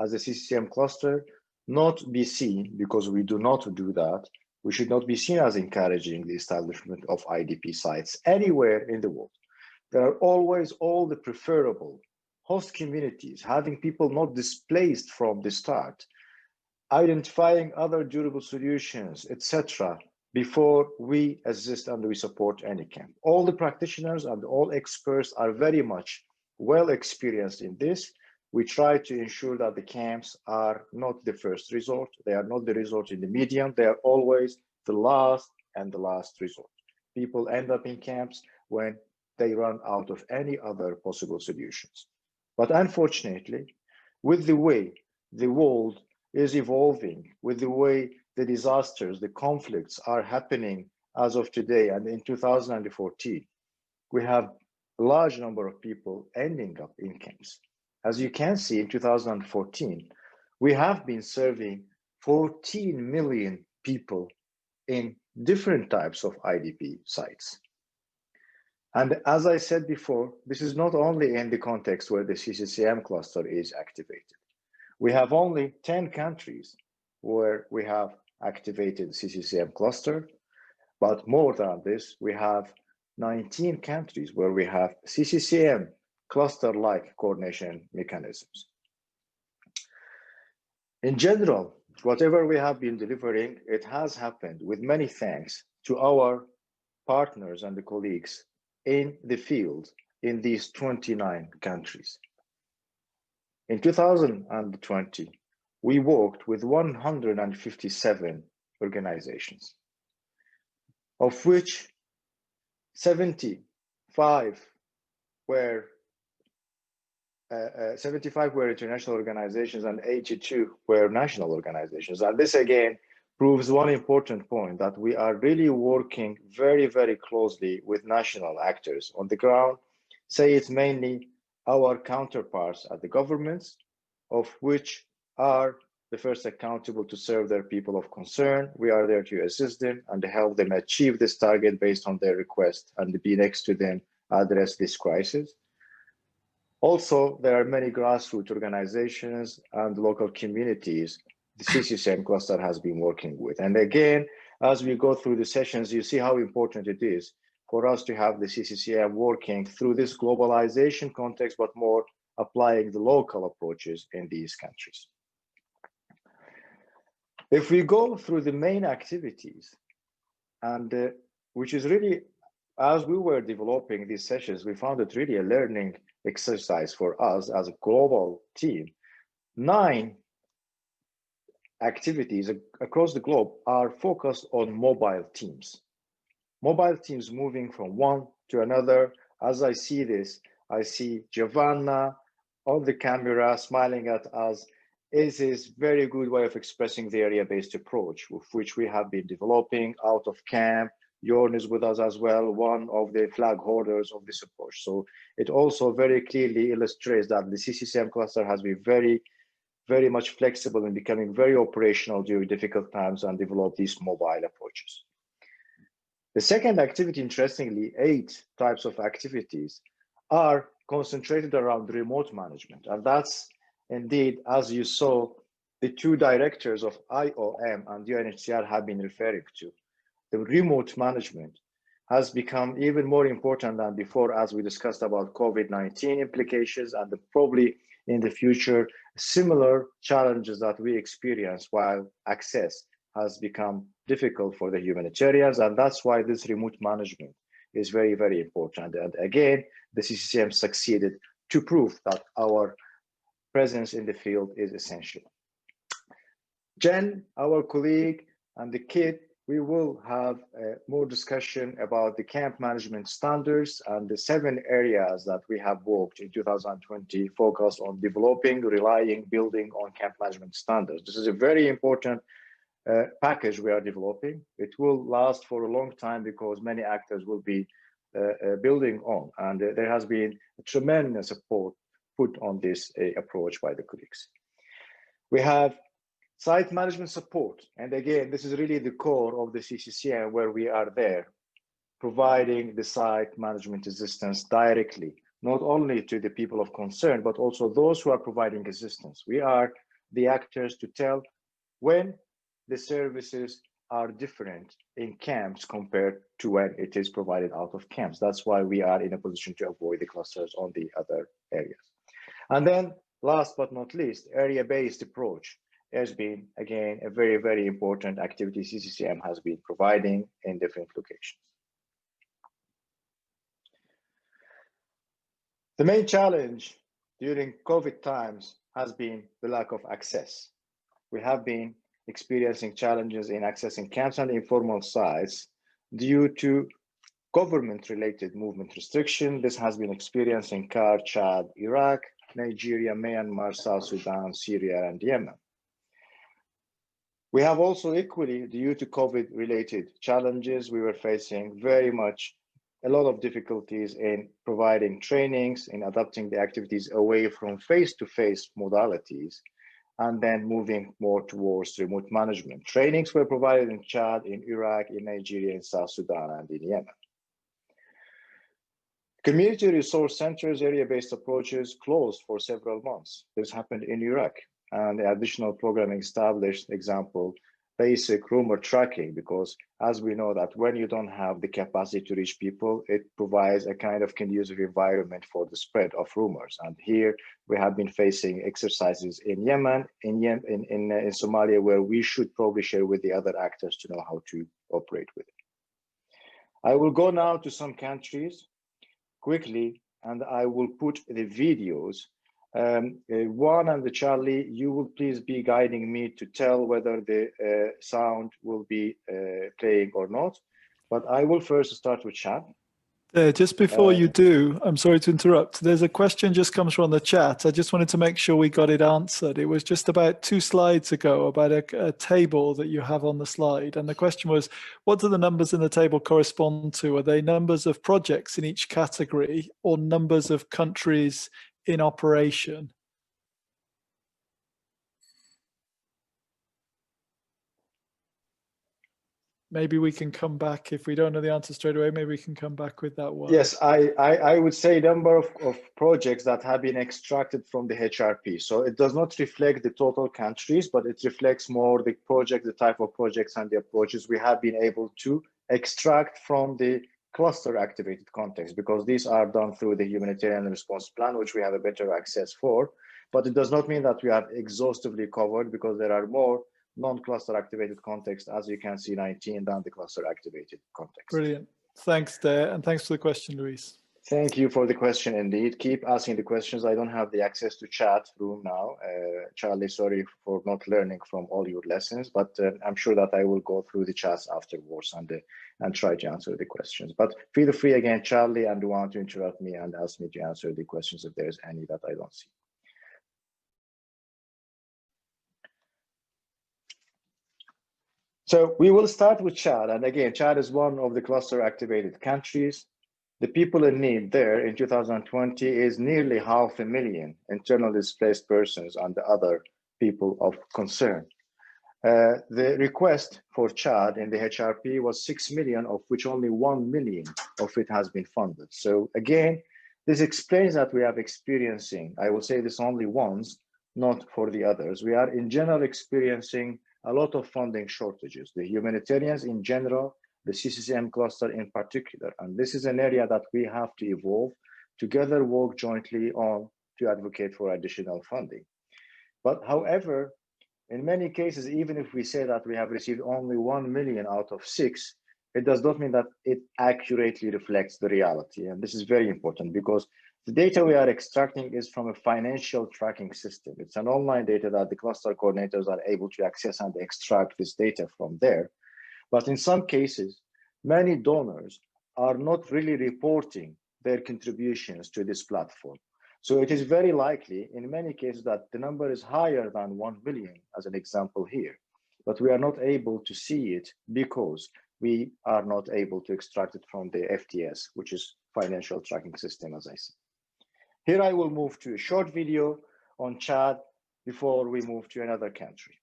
as a CCCM cluster, not be seen, because we do not do that, we should not be seen as encouraging the establishment of IDP sites anywhere in the world. There are always all the preferable host communities, having people not displaced from the start, identifying other durable solutions, etc., before we assist and we support any camp. All the practitioners and all experts are very much well experienced in this. We try to ensure that the camps are not the first resort. They are not the resort in the medium. They are always the last and the last resort. People end up in camps when they run out of any other possible solutions. But unfortunately, with the way the world is evolving, with the way the disasters, the conflicts are happening as of today and in 2014, we have a large number of people ending up in camps. As you can see, in 2014, we have been serving 14 million people in different types of IDP sites. And as I said before, this is not only in the context where the CCCM cluster is activated. We have only 10 countries where we have activated CCCM cluster, but more than this, we have 19 countries where we have CCCM cluster-like coordination mechanisms. In general, whatever we have been delivering, it has happened with many thanks to our partners and the colleagues in the field in these 29 countries. In 2020, we worked with 157 organizations, of which 75 were international organizations and 82 were national organizations. And this again proves one important point, that we are really working very, very closely with national actors on the ground. Say it's mainly our counterparts at the governments, of which are the first accountable to serve their people of concern. We are there to assist them and help them achieve this target based on their request and be next to them address this crisis. Also, there are many grassroots organizations and local communities the CCCM cluster has been working with. And again, as we go through the sessions, you see how important it is for us to have the CCCM working through this globalization context, but more applying the local approaches in these countries. If we go through the main activities, and which is really, as we were developing these sessions, we found it really a learning exercise for us as a global team. 9 activities across the globe are focused on mobile teams. Mobile teams moving from one to another. As I see this, I see Giovanna on the camera smiling at us. Is a very good way of expressing the area-based approach, with which we have been developing out of camp. Jorn is with us as well, one of the flag holders of this approach. So it also very clearly illustrates that the CCCM cluster has been very much flexible in becoming very operational during difficult times and develop these mobile approaches. The second activity, interestingly, 8 types of activities are concentrated around remote management. And that's indeed, as you saw, the 2 directors of IOM and UNHCR have been referring to. The remote management has become even more important than before, as we discussed about COVID-19 implications and probably in the future, similar challenges that we experience while access has become difficult for the humanitarians. And that's why this remote management is very, very important. And again, the CCCM succeeded to prove that our presence in the field is essential. Jen, our colleague, and the kid, we will have more discussion about the camp management standards and the 7 areas that we have worked in 2020, focused on developing, relying, building on camp management standards. This is a very important package we are developing. It will last for a long time because many actors will be building on, and there has been a tremendous support put on this approach by the colleagues. We have site management support. And again, this is really the core of the CCCM, where we are there, providing the site management assistance directly, not only to the people of concern, but also those who are providing assistance. We are the actors to tell when the services are different in camps compared to when it is provided out of camps. That's why we are in a position to avoid the clusters on the other areas. And then last but not least, area-based approach has been, again, a very, very important activity CCCM has been providing in different locations. The main challenge during COVID times has been the lack of access. We have been experiencing challenges in accessing camps and informal sites due to government-related movement restriction. This has been experienced in CAR, Chad, Iraq, Nigeria, Myanmar, South Sudan, Syria, and Yemen. We have also equally, due to COVID-related challenges, we were facing very much a lot of difficulties in providing trainings, in adapting the activities away from face-to-face modalities, and then moving more towards remote management. Trainings were provided in Chad, in Iraq, in Nigeria, in South Sudan, and in Yemen. Community resource centers, area-based approaches closed for several months. This happened in Iraq, and the additional programming established, example, basic rumor tracking, because as we know that when you don't have the capacity to reach people, it provides a kind of conducive environment for the spread of rumors. And here we have been facing exercises in Yemen, in Somalia, where we should probably share with the other actors to know how to operate with it. I will go now to some countries quickly, and I will put the videos. Juan and Charlie, you will please be guiding me to tell whether the sound will be playing or not. But I will first start with Chad. Just before you do, I'm sorry to interrupt. There's a question just comes from the chat. I just wanted to make sure we got it answered. It was just about 2 slides ago about a table that you have on the slide. And the question was, what do the numbers in the table correspond to? Are they numbers of projects in each category or numbers of countries in operation? Maybe we can come back if we don't know the answer straight away. Maybe we can come back with that one. Yes, I would say number of projects that have been extracted from the HRP. So it does not reflect the total countries, but it reflects more the project, the type of projects and the approaches we have been able to extract from the cluster activated context, because these are done through the humanitarian response plan, which we have a better access for. But it does not mean that we have exhaustively covered, because there are more non-cluster activated context, as you can see, 19 than the cluster activated context. Brilliant. Thanks, Dare, and thanks for the question, Luis. Thank you for the question. Indeed, keep asking the questions. I don't have the access to chat room now. Charlie, sorry for not learning from all your lessons, but I'm sure that I will go through the chats afterwards and try to answer the questions. But feel free again, Charlie and Duan, to interrupt me and ask me to answer the questions if there's any that I don't see. So we will start with Chad. And again, Chad is one of the cluster activated countries. The people in need there in 2020 is nearly 500,000 internally displaced persons and the other people of concern. The request for Chad in the HRP was 6 million, of which only 1 million of it has been funded. So again, this explains that we are experiencing, I will say this only once, not for the others. We are in general experiencing a lot of funding shortages. The humanitarians in general, the CCCM cluster in particular. And this is an area that we have to evolve, together work jointly on to advocate for additional funding. But however, in many cases, even if we say that we have received only 1 million out of 6, it does not mean that it accurately reflects the reality. And this is very important because the data we are extracting is from a financial tracking system. It's an online data that the cluster coordinators are able to access and extract this data from there. But in some cases, many donors are not really reporting their contributions to this platform. So it is very likely in many cases that the number is higher than 1 million, as an example here, but we are not able to see it because we are not able to extract it from the FTS, which is financial tracking system, as I said. Here I will move to a short video on Chad before we move to another country.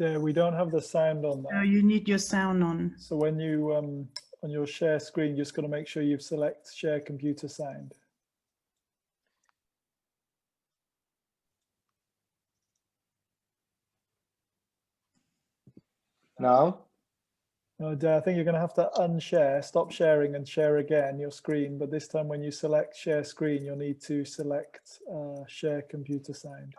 We don't have the sound on there. No, you need your sound on. So when you, on your share screen, you're just going to make sure you select share computer sound. Now? No, I think you're going to have to unshare, stop sharing and share again your screen. But this time when you select share screen, you'll need to select share computer sound.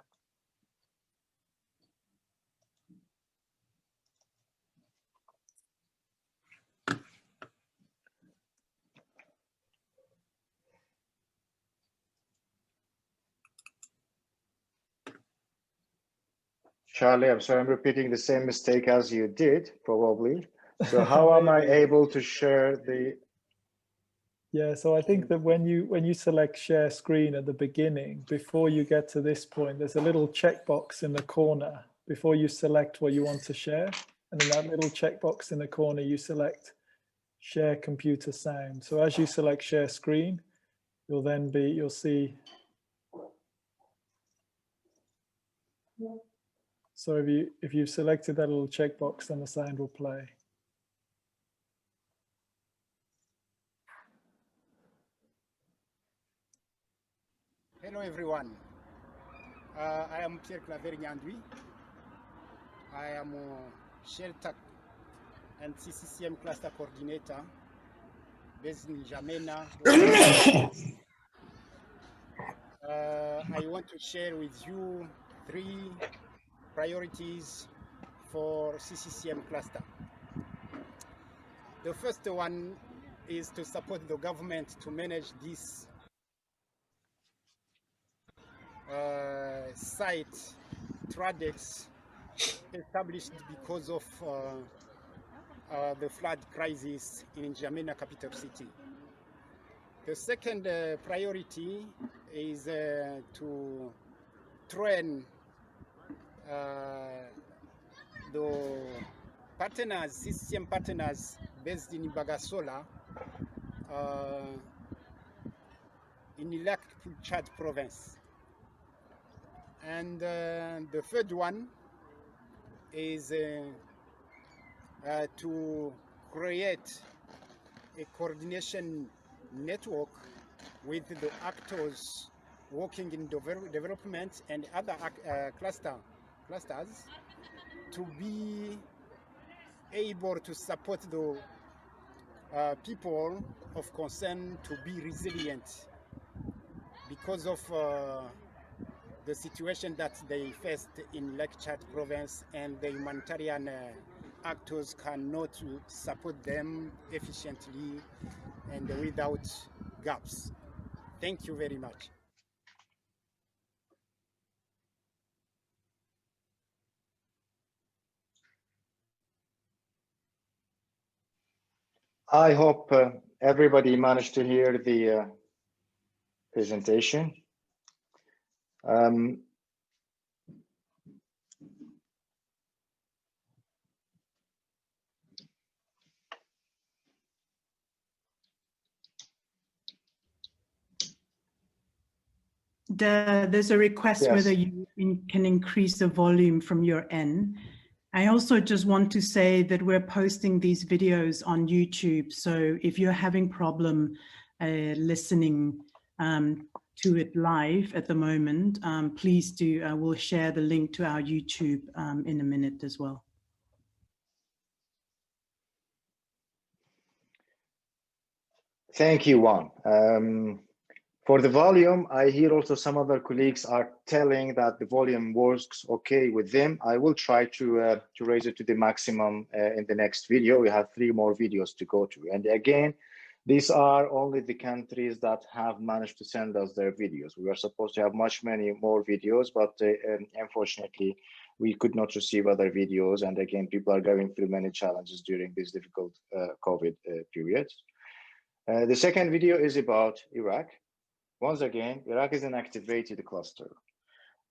Charlie, I'm sorry, I'm repeating the same mistake as you did, probably. So how am I able to share the... Yeah, so I think that when you select share screen at the beginning, before you get to this point, there's a little checkbox in the corner before you select what you want to share. And in that little checkbox in the corner, you select share computer sound. So as you select share screen, you'll see. So if you've selected that little checkbox, then the sound will play. Hello everyone. I am Pierre Claver Nyandwi. I am a ShareTAC and CCCM cluster coordinator based in N'Djamena. I want to share with you 3 priorities for CCCM cluster. The first one is to support the government to manage this site, TRADEX, established because of the flood crisis in N'Djamena, capital city. The second priority is to train the partners, CCCM partners based in Bagasola, in Ilak, Chad province. And the third one is to create a coordination network with the actors working in development and other clusters to be able to support the people of concern to be resilient because of the situation that they faced in Lake Chad province, and the humanitarian actors cannot support them efficiently and without gaps. Thank you very much. I hope everybody managed to hear the presentation. There's a request Yes. whether you can increase the volume from your end. I also just want to say that we're posting these videos on YouTube. So if you're having problem listening to it live at the moment, please do, we'll share the link to our YouTube in a minute as well. Thank you, Juan. For the volume, I hear also some other colleagues are telling that the volume works okay with them. I will try to raise it to the maximum in the next video. We have 3 more videos to go to. And again, these are only the countries that have managed to send us their videos. We were supposed to have many more videos, but unfortunately, we could not receive other videos. And again, people are going through many challenges during this difficult COVID period. The second video is about Iraq. Once again, Iraq is an activated cluster.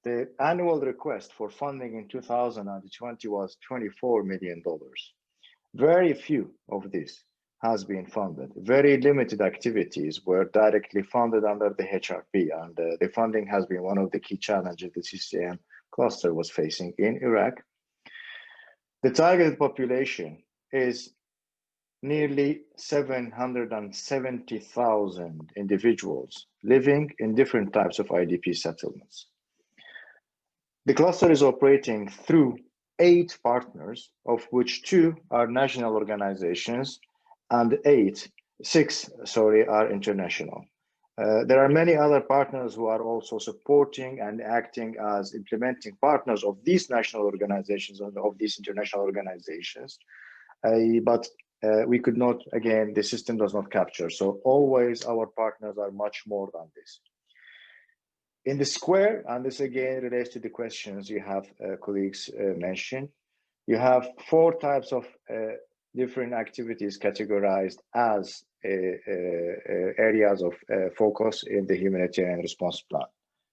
The annual request for funding in 2020 was $24 million. Very few of this has been funded. Very limited activities were directly funded under the HRP, and the funding has been one of the key challenges the CCM cluster was facing in Iraq. The targeted population is nearly 770,000 individuals living in different types of IDP settlements. The cluster is operating through 8 partners, of which 2 are national organizations and 6 are international. There are many other partners who are also supporting and acting as implementing partners of these national organizations and of these international organizations. But we could not, again, the system does not capture. So always our partners are much more than this. In the square, and this again relates to the questions you have colleagues mentioned, you have 4 types of different activities categorized as areas of focus in the humanitarian response plan.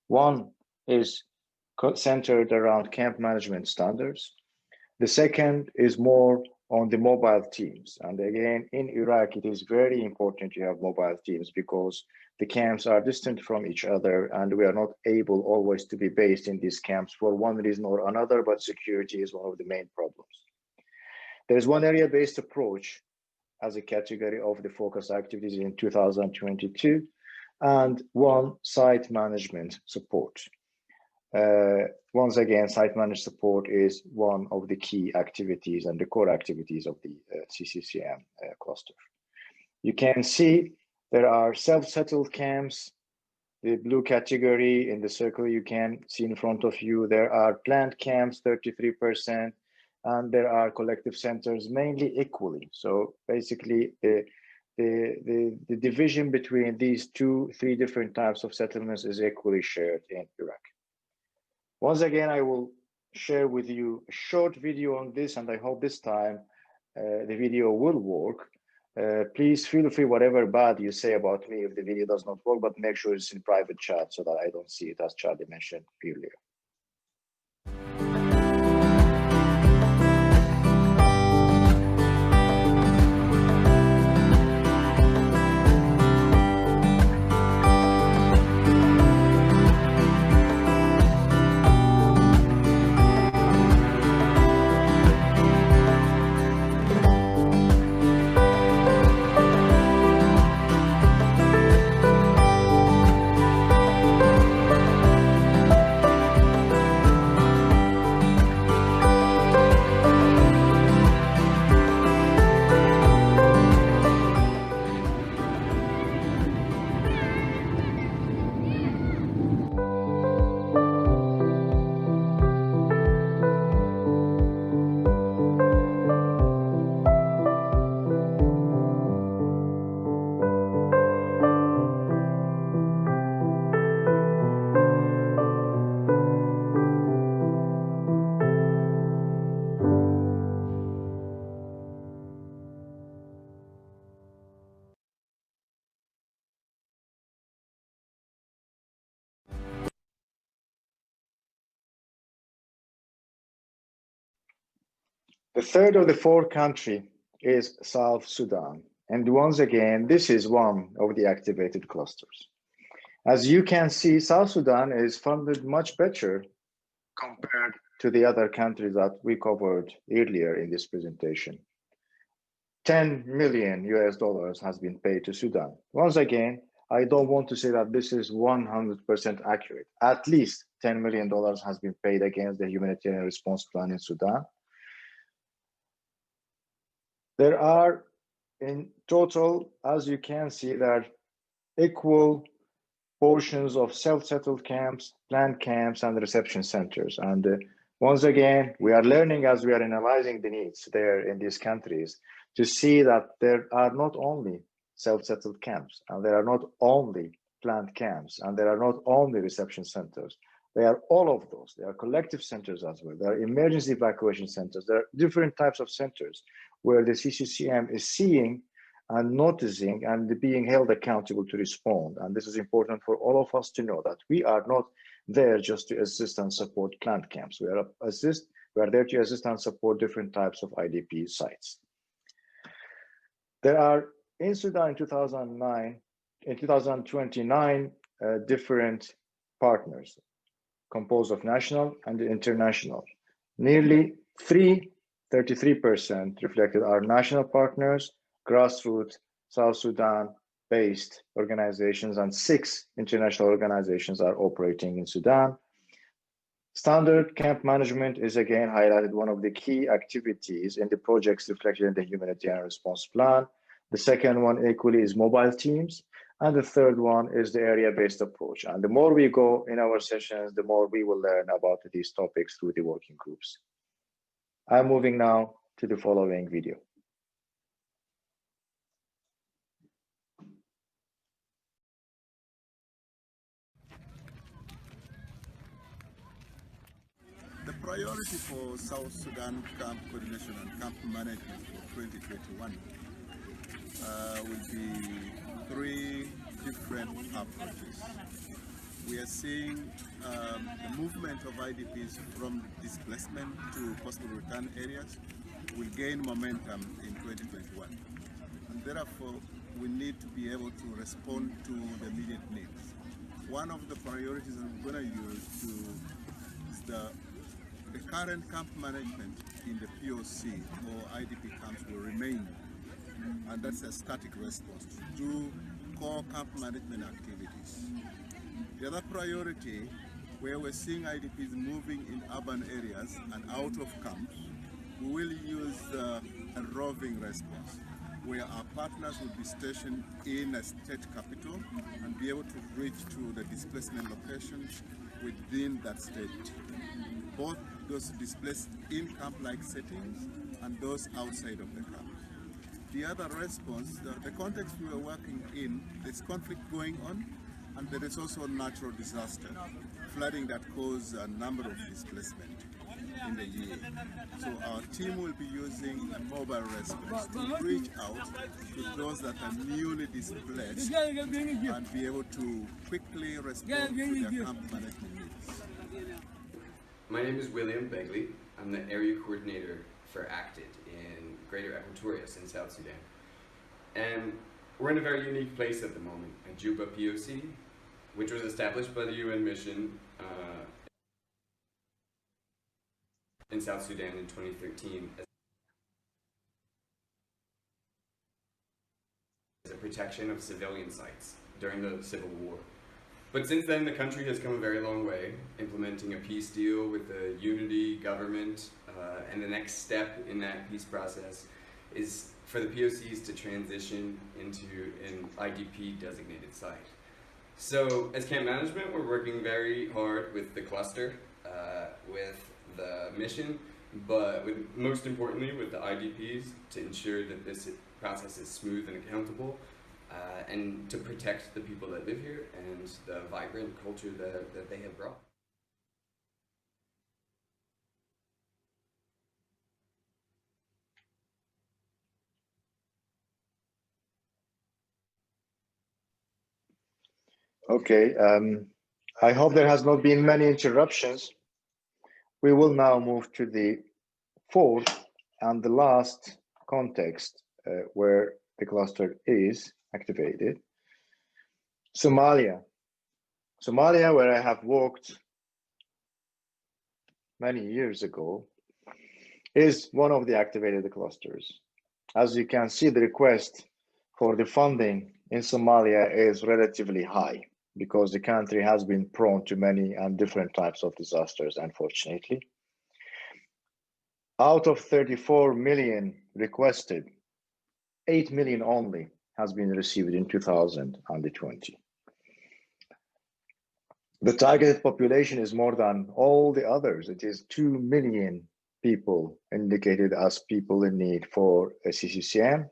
One is centered around camp management standards. The second is more on the mobile teams. And again, in Iraq, it is very important to have mobile teams because the camps are distant from each other and we are not able always to be based in these camps for one reason or another, but security is one of the main problems. There's one area-based approach as a category of the focus activities in 2022, and one site management support. Once again, site managed support is one of the key activities and the core activities of the CCCM cluster. You can see there are self-settled camps, the blue category in the circle you can see in front of you. There are planned camps, 33%, and there are collective centers mainly equally. So basically, the division between these 2-3 different types of settlements is equally shared in Iraq. Once again, I will share with you a short video on this, and I hope this time the video will work. Please feel free, whatever bad you say about me if the video does not work, but make sure it's in private chat so that I don't see it, as Charlie mentioned earlier. The third of the four country is South Sudan. And once again, this is one of the activated clusters. As you can see, South Sudan is funded much better compared to the other countries that we covered earlier in this presentation. $10 million has been paid to Sudan. Once again, I don't want to say that this is 100% accurate. At least $10 million has been paid against the humanitarian response plan in Sudan. There are, in total, as you can see, there are equal portions of self-settled camps, planned camps, and reception centers. And once again, we are learning as we are analyzing the needs there in these countries to see that there are not only self-settled camps, and there are not only planned camps, and there are not only reception centers. They are all of those. There are collective centers as well. There are emergency evacuation centers. There are different types of centers where the CCCM is seeing and noticing and being held accountable to respond. And this is important for all of us to know that we are not there just to assist and support planned camps. We are there to assist and support different types of IDP sites. There are in Sudan in 2029 different partners composed of national and international. Nearly 33% reflected are national partners, grassroots, South Sudan-based organizations, and 6 international organizations are operating in Sudan. Standard camp management is again highlighted one of the key activities in the projects reflected in the humanitarian response plan. The second one equally is mobile teams. And the third one is the area-based approach. And the more we go in our sessions, the more we will learn about these topics through the working groups. I'm moving now to the following video. The priority for South Sudan camp coordination and camp management for 2021 will be 3 different approaches. We are seeing the movement of IDPs from displacement to possible return areas will gain momentum in 2021. And therefore, we need to be able to respond to the immediate needs. One of the priorities I'm going to use is the current camp management in the POC or IDP camps will remain, and that's a static response to do core camp management activities. The other priority, where we're seeing IDPs moving in urban areas and out of camps, we will use a roving response, where our partners will be stationed in a state capital and be able to reach to the displacement locations within that state. Both those displaced in camp-like settings and those outside of the camp. The other response, the context we are working in, there's conflict going on, and there is also natural disaster, flooding that caused a number of displacement in the year. So our team will be using a mobile response to reach out to those that are newly displaced and be able to quickly respond to their camp management needs. My name is William Begley. I'm the area coordinator for ACTED in Greater Equatorius in South Sudan. And we're in a very unique place at the moment, at Juba POC, which was established by the UN mission in South Sudan in 2013 as a protection of civilian sites during the Civil War. But since then, the country has come a very long way, implementing a peace deal with the unity government, and the next step in that peace process is for the POCs to transition into an IDP designated site. So as camp management, we're working very hard with the cluster, with the mission, but most importantly with the IDPs to ensure that this process is smooth and accountable, and to protect the people that live here and the vibrant culture that they have brought. Okay, I hope there has not been many interruptions. We will now move to the 4th And the last context where the cluster is activated, Somalia. Somalia, where I have worked many years ago, is one of the activated clusters. As you can see, the request for the funding in Somalia is relatively high because the country has been prone to many and different types of disasters, unfortunately. Out of 34 million requested, 8 million only has been received in 2020. The targeted population is more than all the others. It is 2 million people indicated as people in need for a CCCM,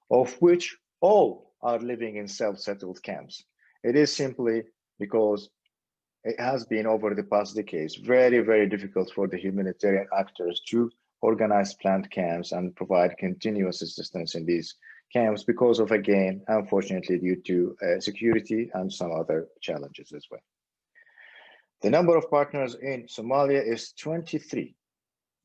of which all are living in self-settled camps. It is simply because it has been over the past decades very, very difficult for the humanitarian actors to organize planned camps and provide continuous assistance in these camps because of, again, unfortunately, due to security and some other challenges as well. The number of partners in Somalia is 23,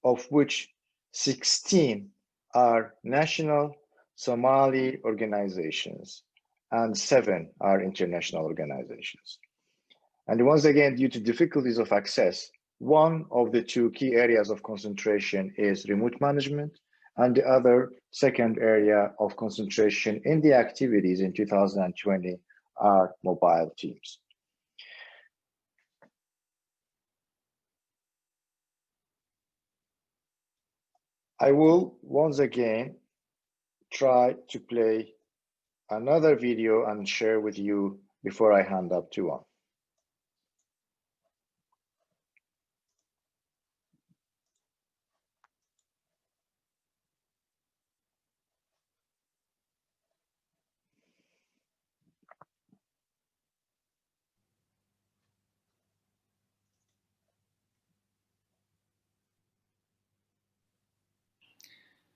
of which 16 are national Somali organizations and 7 are international organizations. And once again, due to difficulties of access, one of the 2 key areas of concentration is remote management, and the other second area of concentration in the activities in 2020 are mobile teams. I will once again try to play another video and share with you before I hand up to Juan.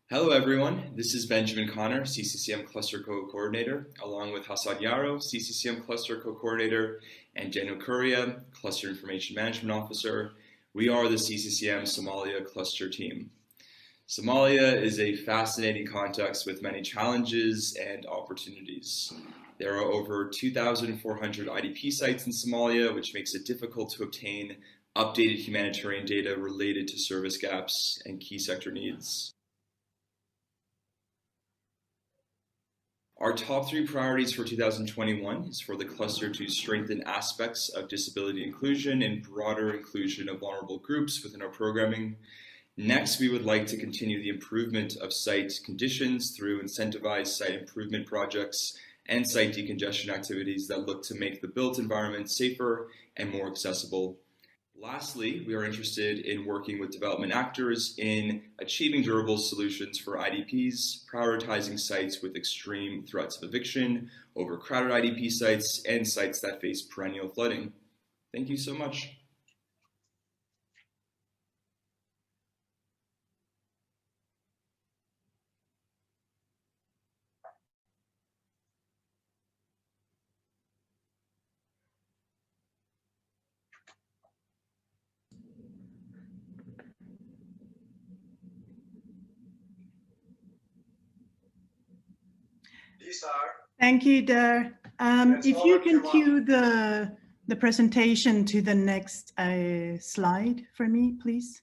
Hello everyone, this is Benjamin Connor, CCCM Cluster Co-Coordinator, along with Hassan Yaro, CCCM Cluster Co-Coordinator, and Janu Kuria, Cluster Information Management Officer. We are the CCCM Somalia Cluster team. Somalia is a fascinating context with many challenges and opportunities. There are over 2,400 IDP sites in Somalia, which makes it difficult to obtain updated humanitarian data related to service gaps and key sector needs. Our top 3 priorities for 2021 is for the cluster to strengthen aspects of disability inclusion and broader inclusion of vulnerable groups within our programming. Next, we would like to continue the improvement of site conditions through incentivized site improvement projects and site decongestion activities that look to make the built environment safer and more accessible. Lastly, we are interested in working with development actors in achieving durable solutions for IDPs, prioritizing sites with extreme threats of eviction over crowded IDP sites and sites that face perennial flooding. Thank you so much. Thank you, Dar. If you can cue the presentation to the next slide for me, please.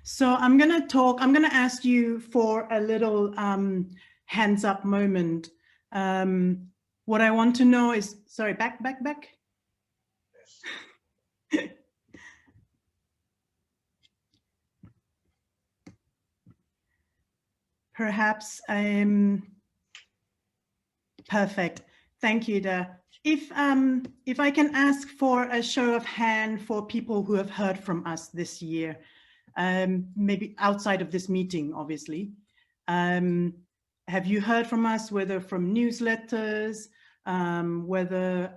So I'm going to ask you for a little hands up moment. What I want to know is, sorry, back. Perhaps perfect. Thank you, Da. If I can ask for a show of hand for people who have heard from us this year, maybe outside of this meeting, obviously. Have you heard from us, whether from newsletters, whether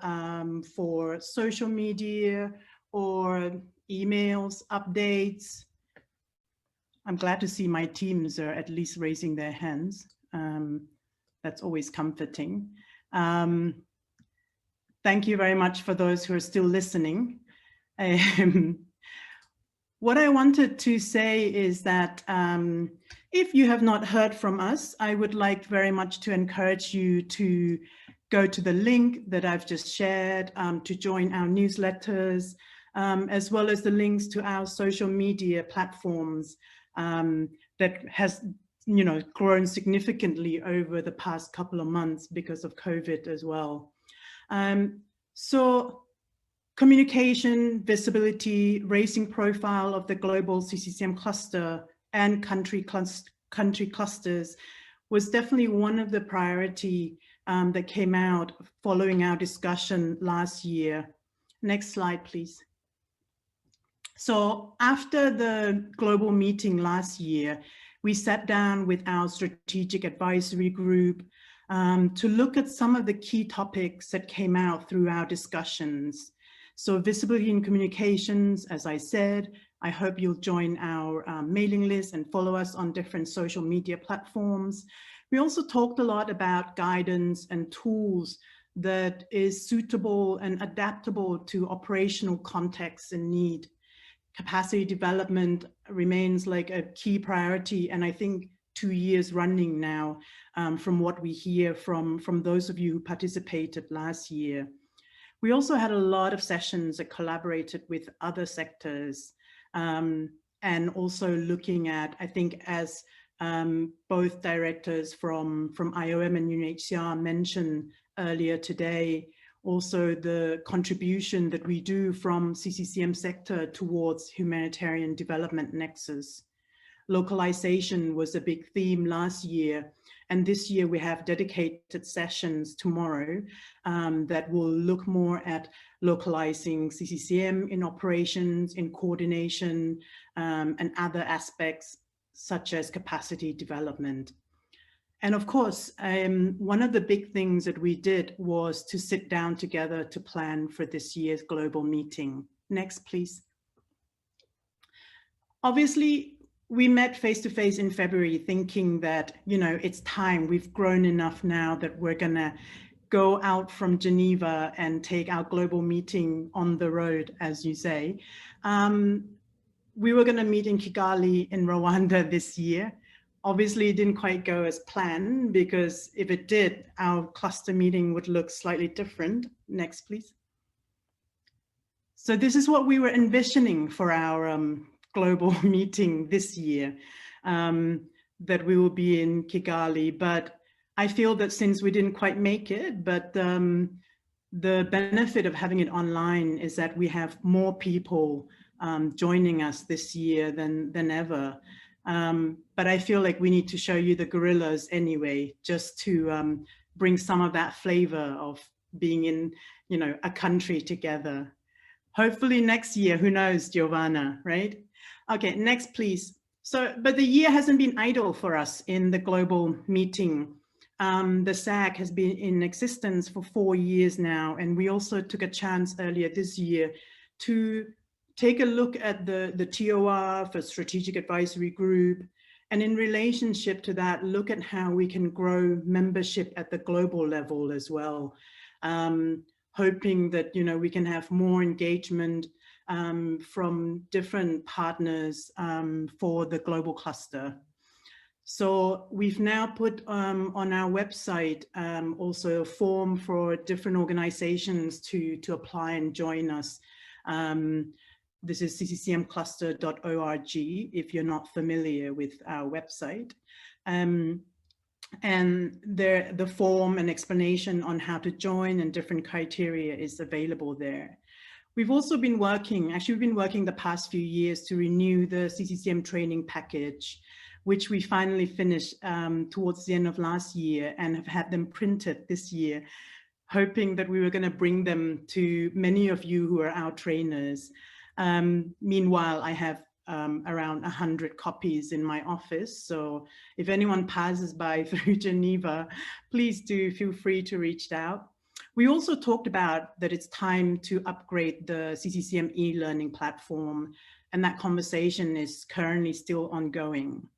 for social media or emails, updates? I'm glad to see my teams are at least raising their hands. That's always comforting. Thank you very much for those who are still listening. what I wanted to say is that if you have not heard from us, I would like very much to encourage you to go to the link that I've just shared, to join our newsletters, as well as the links to our social media platforms that has grown significantly over the past couple of months because of COVID as well. So communication, visibility, raising profile of the global CCCM cluster and country clusters was definitely one of the priority that came out following our discussion last year. Next slide, please. So after the global meeting last year, we sat down with our strategic advisory group to look at some of the key topics that came out through our discussions. So visibility in communications, as I said, I hope you'll join our mailing list and follow us on different social media platforms. We also talked a lot about guidance and tools that is suitable and adaptable to operational contexts and need. Capacity development remains like a key priority, and I think 2 years running now from what we hear from those of you who participated last year. We also had a lot of sessions that collaborated with other sectors and also looking at, I think as both directors from IOM and UNHCR mentioned earlier today, also the contribution that we do from CCCM sector towards humanitarian development nexus. Localization was a big theme last year, and this year we have dedicated sessions tomorrow that will look more at localizing CCCM in operations, in coordination, and other aspects such as capacity development. And of course, one of the big things that we did was to sit down together to plan for this year's global meeting. Next, please. Obviously, we met face-to-face in February thinking that, it's time, we've grown enough now that we're gonna go out from Geneva and take our global meeting on the road, as you say. We were gonna meet in Kigali in Rwanda this year. Obviously, it didn't quite go as planned because if it did, our cluster meeting would look slightly different. Next, please. So this is what we were envisioning for our global meeting this year, that we will be in Kigali. But I feel that since we didn't quite make it, but the benefit of having it online is that we have more people joining us this year than ever. But I feel like we need to show you the gorillas anyway, just to bring some of that flavor of being in, a country together. Hopefully next year, who knows, Giovanna, right? Okay, next, please. So, but the year hasn't been idle for us in the global meeting. The SAG has been in existence for 4 years now, and we also took a chance earlier this year to take a look at the TOR for Strategic Advisory Group, and in relationship to that, look at how we can grow membership at the global level as well, hoping that we can have more engagement from different partners for the global cluster. So we've now put on our website also a form for different organizations to apply and join us. This is cccmcluster.org if you're not familiar with our website. And the form and explanation on how to join and different criteria is available there. We've also been working, actually we've been working the past few years to renew the CCCM training package, which we finally finished towards the end of last year and have had them printed this year, hoping that we were going to bring them to many of you who are our trainers. Meanwhile, I have around 100 copies in my office. So if anyone passes by through Geneva, please do feel free to reach out. We also talked about that it's time to upgrade the CCCM e-learning platform, and that conversation is currently still ongoing.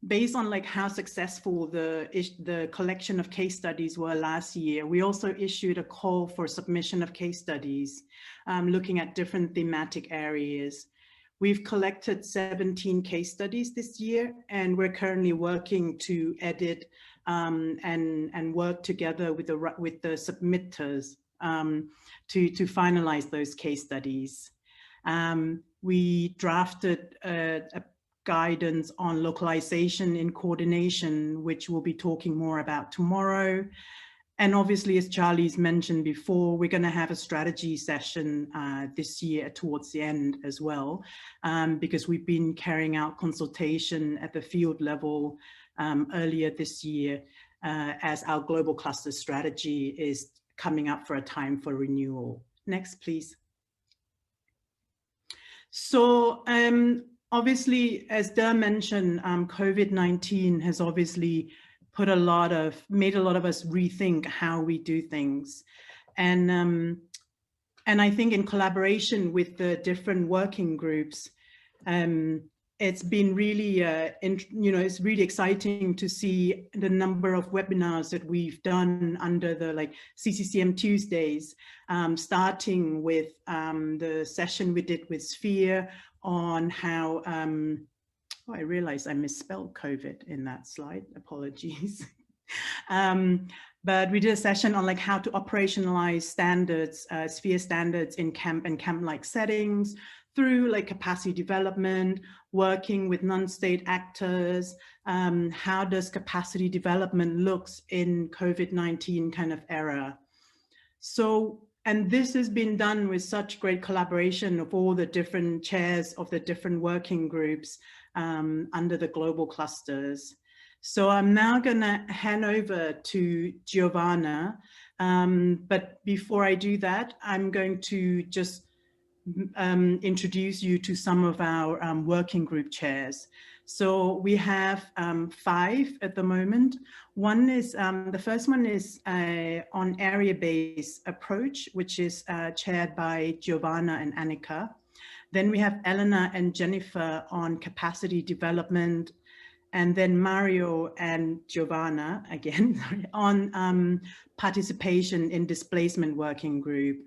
Based on how successful the collection of case studies were last year, we also issued a call for submission of case studies, looking at different thematic areas. We've collected 17 case studies this year, and we're currently working to edit and work together with the submitters to finalize those case studies. We drafted a guidance on localization in coordination, which we'll be talking more about tomorrow. And obviously, as Charlie's mentioned before, we're going to have a strategy session this year towards the end as well, because we've been carrying out consultation at the field level earlier this year as our global cluster strategy is coming up for a time for renewal. Next, please. So obviously, as Der mentioned, COVID-19 has obviously made a lot of us rethink how we do things. And I think in collaboration with the different working groups, it's been really, it's really exciting to see the number of webinars that we've done under the CCCM Tuesdays, starting with the session we did with Sphere on how, I realized I misspelled COVID in that slide, apologies. But we did a session on how to operationalize standards, Sphere standards in camp and camp-like settings through capacity development, working with non-state actors. How does capacity development looks in COVID-19 kind of era? So, and this has been done with such great collaboration of all the different chairs of the different working groups under the global clusters. So I'm now going to hand over to Giovanna. But before I do that, I'm going to just introduce you to some of our working group chairs. So we have 5 at the moment. One is, the first one is on area-based approach, which is chaired by Giovanna and Annika. Then we have Elena and Jennifer on capacity development, and then Mario and Giovanna again on participation in displacement working group.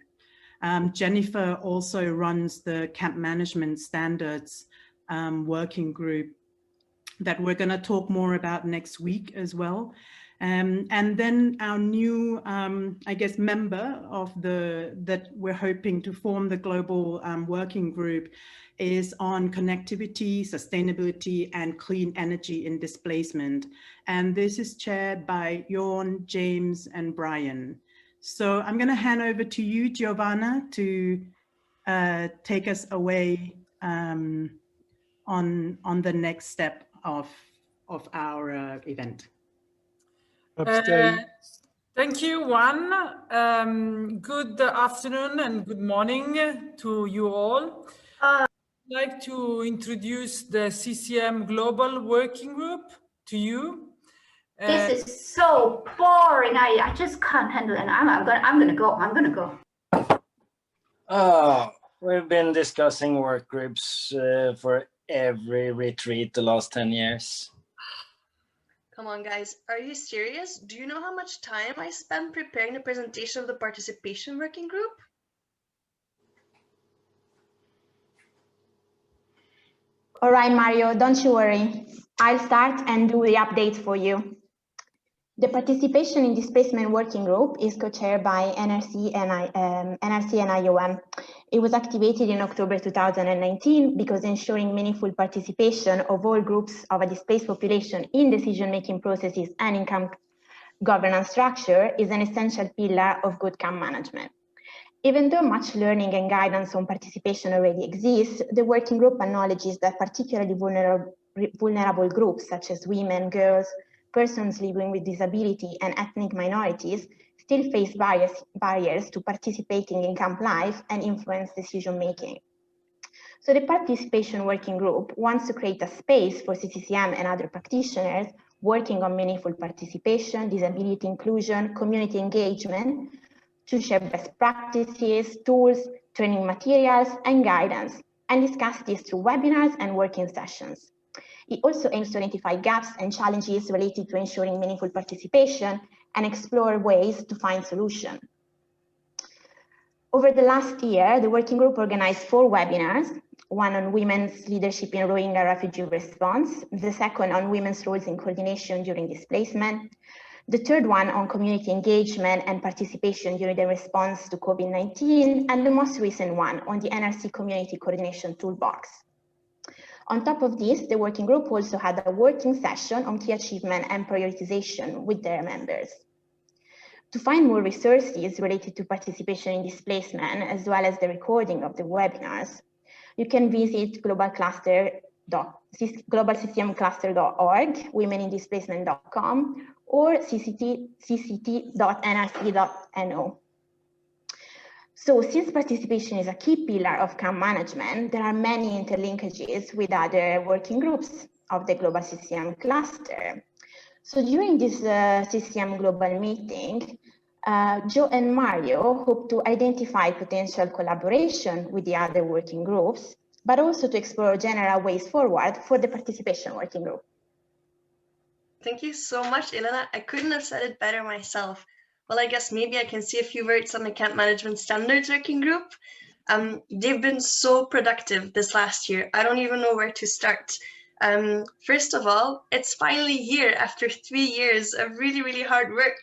Jennifer also runs the camp management standards working group that we're going to talk more about next week as well. And then our new, I guess, member of that we're hoping to form the global working group is on connectivity, sustainability, and clean energy in displacement. And this is chaired by Jorn, James, and Brian. So I'm going to hand over to you, Giovanna, to take us away on the next step of our event. Thank you, Juan. Good afternoon and good morning to you all. I'd like to introduce the CCM Global Working Group to you. This is so boring. I just can't handle it. I'm gonna go. We've been discussing work groups for every retreat the last 10 years. Come on, guys. Are you serious? Do you know how much time I spent preparing the presentation of the participation working group? All right, Mario, don't you worry. I'll start and do the updates for you. The Participation in Displacement Working Group is co-chaired by NRC and IOM. It was activated in October 2019 because ensuring meaningful participation of all groups of a displaced population in decision-making processes and in camp governance structure is an essential pillar of good camp management. Even though much learning and guidance on participation already exists, the working group acknowledges that particularly vulnerable groups such as women, girls, persons living with disability, and ethnic minorities still face barriers to participating in camp life and influence decision-making. So the Participation Working Group wants to create a space for CCCM and other practitioners working on meaningful participation, disability inclusion, community engagement, to share best practices, tools, training materials, and guidance, and discuss this through webinars and working sessions. It also aims to identify gaps and challenges related to ensuring meaningful participation and explore ways to find solutions. Over the last year, the working group organized 4 webinars, one on women's leadership in Rohingya refugee response, the second on women's roles in coordination during displacement, the third one on community engagement and participation during the response to COVID-19, and the most recent one on the NRC Community Coordination Toolbox. On top of this, the working group also had a working session on key achievement and prioritization with their members. To find more resources related to participation in displacement, as well as the recording of the webinars, you can visit globalccmcluster.org, womenindisplacement.com, or cct.nrc.no. So since participation is a key pillar of camp management, there are many interlinkages with other working groups of the Global CCM cluster. So during this CCM global meeting, Joe and Mario hope to identify potential collaboration with the other working groups, but also to explore general ways forward for the participation working group. Thank you so much, Elena. I couldn't have said it better myself. Well, I guess maybe I can say a few words on the Camp Management Standards Working Group. They've been so productive this last year. I don't even know where to start. First of all, it's finally here after 3 years of really, really hard work.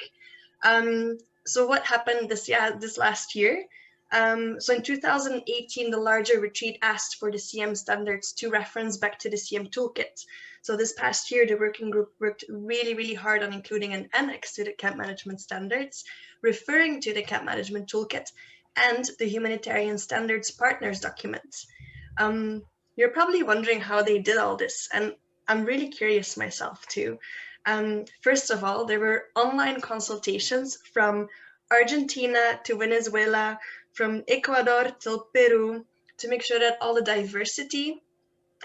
So what happened this last year? So in 2018, the larger retreat asked for the CM standards to reference back to the CM toolkit. So this past year, the working group worked really, really hard on including an annex to the camp management standards, referring to the camp management toolkit and the humanitarian standards partners document. You're probably wondering how they did all this, and I'm really curious myself too. First of all, there were online consultations from Argentina to Venezuela, from Ecuador till Peru, to make sure that all the diversity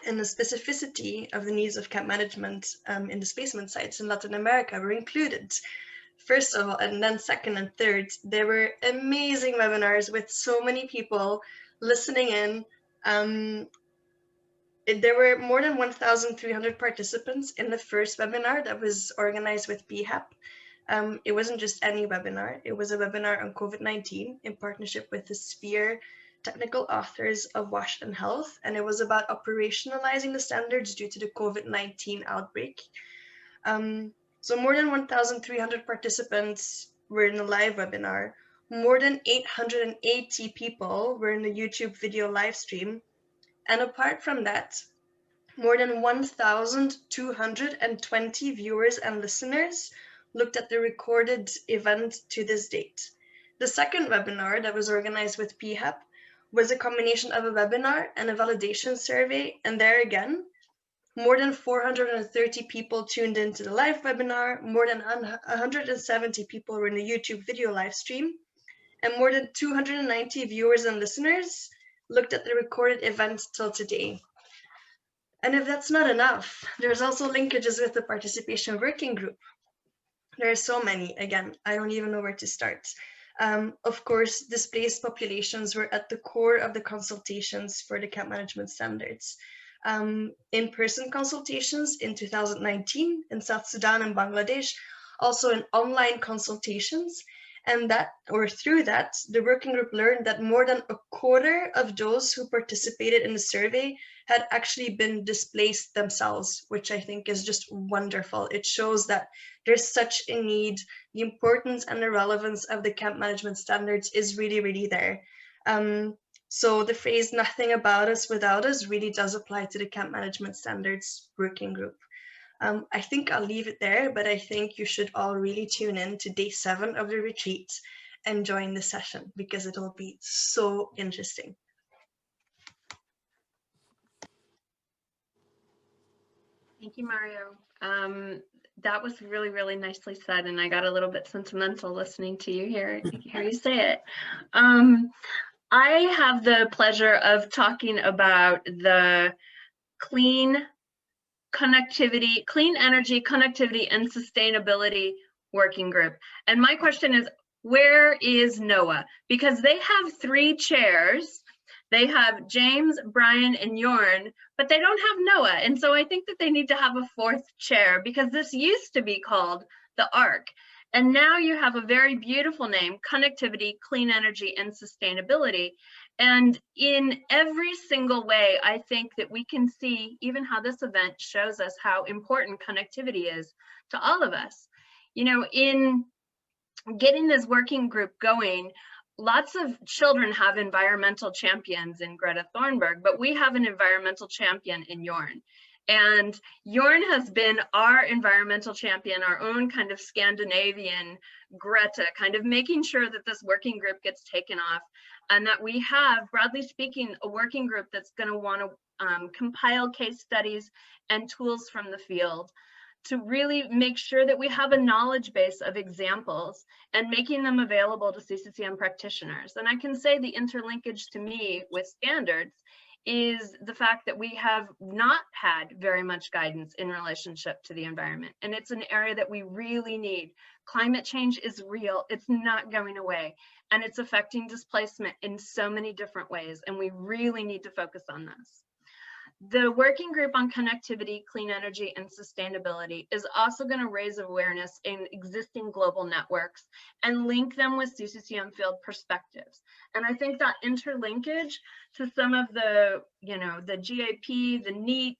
and the specificity of the needs of camp management in displacement sites in Latin America were included. First of all, and then second and third, there were amazing webinars with so many people listening in. There were more than 1,300 participants in the first webinar that was organized with PHAP. It wasn't just any webinar, it was a webinar on COVID-19 in partnership with the Sphere technical authors of WASH and Health, and it was about operationalizing the standards due to the COVID-19 outbreak. So more than 1,300 participants were in the live webinar. More than 880 people were in the YouTube video live stream. And apart from that, more than 1,220 viewers and listeners looked at the recorded event to this date. The second webinar that was organized with PHAP was a combination of a webinar and a validation survey, and there again, more than 430 people tuned into the live webinar, more than 170 people were in the YouTube video live stream, and more than 290 viewers and listeners looked at the recorded event till today. And if that's not enough, there's also linkages with the participation working group. There are so many, again, I don't even know where to start. Of course, displaced populations were at the core of the consultations for the camp management standards. In-person consultations in 2019 in South Sudan and Bangladesh, also in online consultations, and through that, the working group learned that more than a quarter of those who participated in the survey had actually been displaced themselves, which I think is just wonderful. It shows that there's such a need. The importance and the relevance of the camp management standards is really, really there. So the phrase "nothing about us without us" really does apply to the camp management standards working group. I think I'll leave it there, but I think you should all really tune in to day 7 of the retreat and join the session because it'll be so interesting. Thank you, Mario. That was really, really nicely said, and I got a little bit sentimental listening to you hear you say it. I have the pleasure of talking about the clean energy, connectivity, and sustainability working group. And my question is, where is NOAA? Because they have 3 chairs. They have James, Brian, and Jorn, but they don't have NOAA. And so I think that they need to have a 4th chair because this used to be called the ARC. And now you have a very beautiful name, Connectivity, Clean Energy, and Sustainability. And in every single way, I think that we can see even how this event shows us how important connectivity is to all of us. You know, in getting this working group going, lots of children have environmental champions in Greta Thunberg, but we have an environmental champion in Jorn. And Jorn has been our environmental champion, our own kind of Scandinavian Greta, kind of making sure that this working group gets taken off, and that we have, broadly speaking, a working group that's going to want to compile case studies and tools from the field to really make sure that we have a knowledge base of examples and making them available to CCCM practitioners. And I can say the interlinkage to me with standards is the fact that we have not had very much guidance in relationship to the environment. And it's an area that we really need. Climate change is real, it's not going away, and it's affecting displacement in so many different ways, and we really need to focus on this. The working group on connectivity, clean energy, and sustainability is also going to raise awareness in existing global networks and link them with CCCM field perspectives. And I think that interlinkage to some of the, you know, the GAP, the NEAT,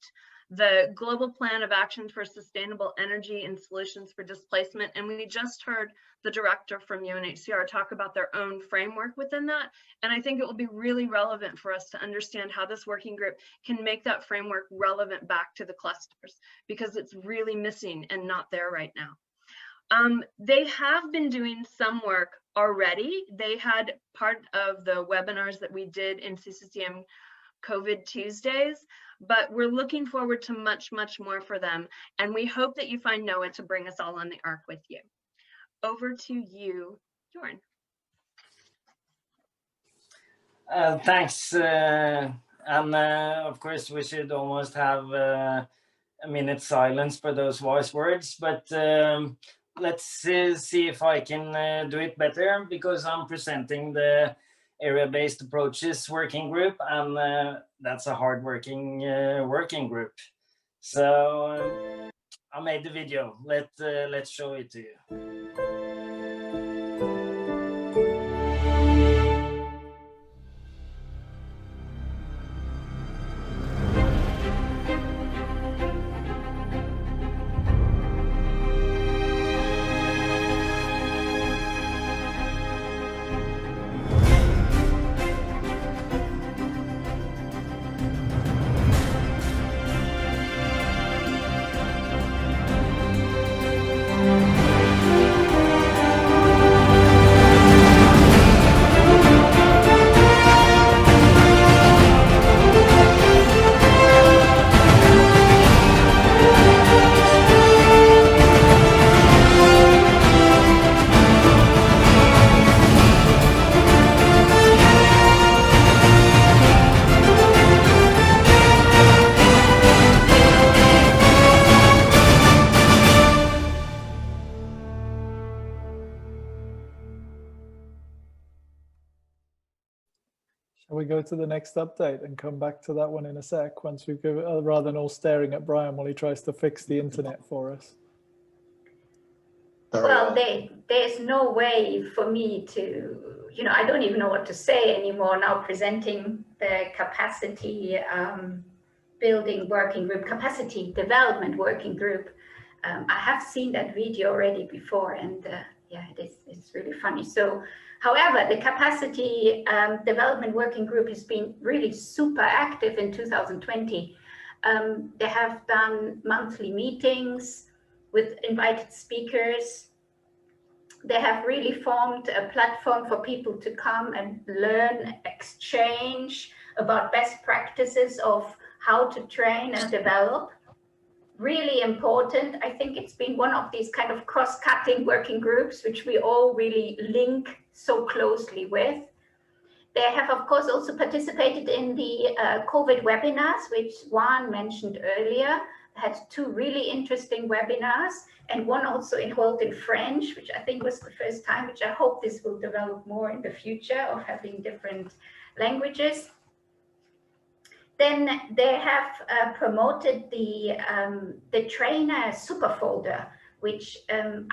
the Global Plan of Action for Sustainable Energy and Solutions for Displacement, and we just heard the director from UNHCR talk about their own framework within that. And I think it will be really relevant for us to understand how this working group can make that framework relevant back to the clusters, because it's really missing and not there right now. They have been doing some work already. They had part of the webinars that we did in CCCM COVID Tuesdays, but we're looking forward to much, much more for them. And we hope that you find Noah to bring us all on the arc with you. Over to you, Jorn. Thanks. Of course, we should almost have a minute silence for those wise words, but let's see if I can do it better, because I'm presenting the area-based approaches working group, and that's a hard-working working group. So I made the video. Let's show it to you. Shall we go to the next update and come back to that one in a sec, once we go, rather than all staring at Brian while he tries to fix the internet for us? Well, there's no way for me to, you know, I don't even know what to say anymore now presenting the capacity building working group, capacity development working group. I have seen that video already before, and yeah, it's really funny. So, however, the capacity development working group has been really super active in 2020. They have done monthly meetings with invited speakers. They have really formed a platform for people to come and learn, exchange about best practices of how to train and develop. Really important. I think it's been one of these kind of cross-cutting working groups, which we all really link so closely with. They have, of course, also participated in the COVID webinars, which Juan mentioned earlier. Had two really interesting webinars, and one also held in French, which I think was the first time, which I hope this will develop more in the future, of having different languages. Then they have promoted the trainer super folder, which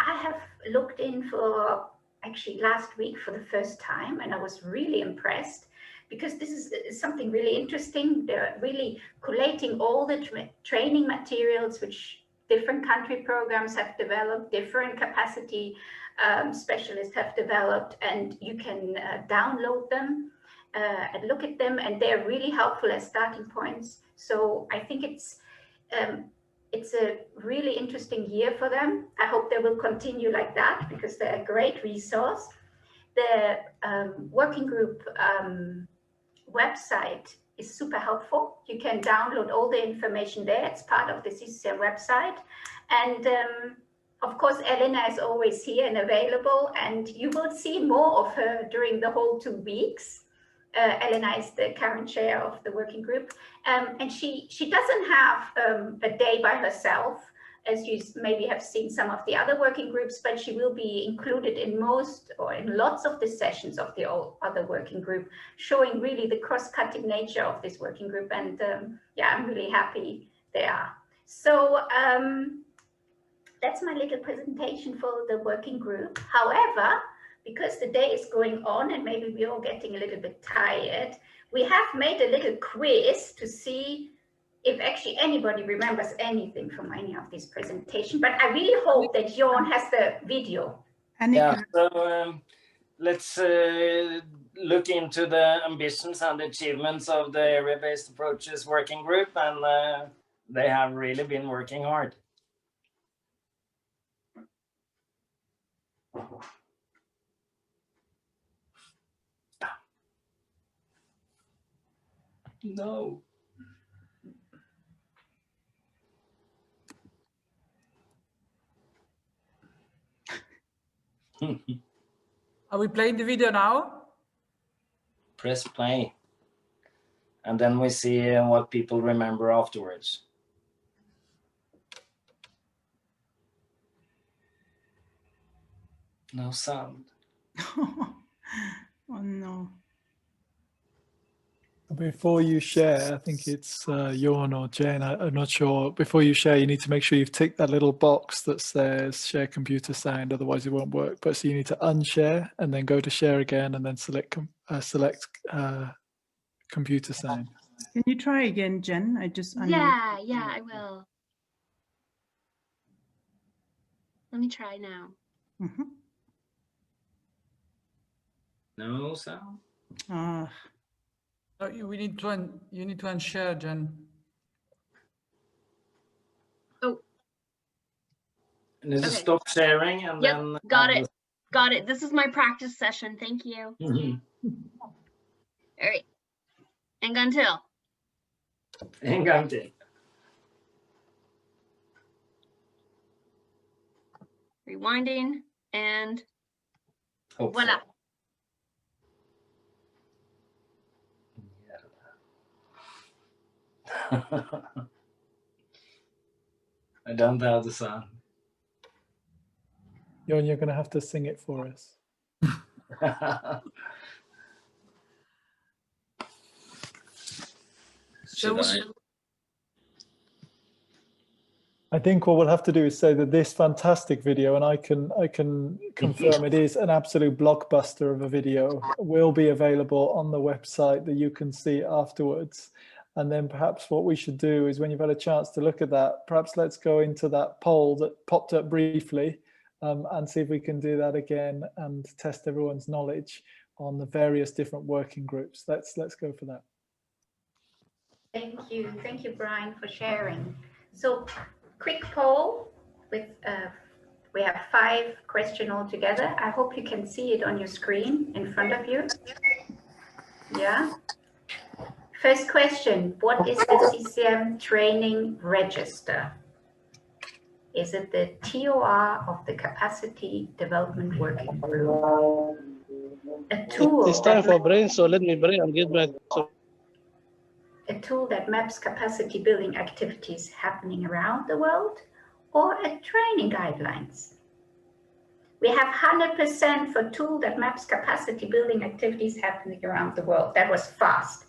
I have looked in for actually last week for the first time, and I was really impressed because this is something really interesting. They're really collating all the training materials which different country programs have developed, different capacity specialists have developed, and you can download them and look at them, and they're really helpful as starting points. So I think it's a really interesting year for them. I hope they will continue like that because they're a great resource. The working group website is super helpful. You can download all the information there. It's part of the CCCM website. And of course, Elena is always here and available, and you will see more of her during the whole 2 weeks. Elena is the current chair of the working group, and she doesn't have a day by herself, as you maybe have seen some of the other working groups, but she will be included in most or in lots of the sessions of the other working group, showing really the cross-cutting nature of this working group. And yeah, I'm really happy they are. So that's my little presentation for the working group. However, because the day is going on and maybe we're all getting a little bit tired, we have made a little quiz to see if actually anybody remembers anything from any of this presentation. But I really hope that Jon has the video. Yeah, so let's look into the ambitions and achievements of the area-based approaches working group, and they have really been working hard. No. Are we playing the video now? Press play. And then we see what people remember afterwards. No sound. Oh no. Before you share, I think it's Jon or Jane, I'm not sure. Before you share, you need to make sure you've ticked that little box that says share computer sound, otherwise it won't work. But so you need to unshare and then go to share again and then select computer sound. Can you try again, Jen? I just Yeah, I will. Let me try now. Mm-hmm. No sound. Ah. Oh, you need to unshare, Jen. Oh. And this is stop sharing, and yep, then got it. Got it. This is my practice session. Thank you. All right. En gang till. En gang till. Rewinding and voila. I don't have the sound. Jon, you're going to have to sing it for us. I think what we'll have to do is say that this fantastic video, and I can confirm it is an absolute blockbuster of a video, will be available on the website that you can see afterwards. And then perhaps what we should do is when you've had a chance to look at that, perhaps let's go into that poll that popped up briefly and see if we can do that again and test everyone's knowledge on the various different working groups. Let's go for that. Thank you, Brian, for sharing. So quick poll with, we have 5 questions altogether. I hope you can see it on your screen in front of you. Yeah. First question, what is the CCM training register? Is it the TOR of the Capacity Development Working Group? A tool. It's time for brain, so let me brain and get back. A tool that maps capacity building activities happening around the world, or a training guidelines? We have 100% for tool that maps capacity building activities happening around the world. That was fast.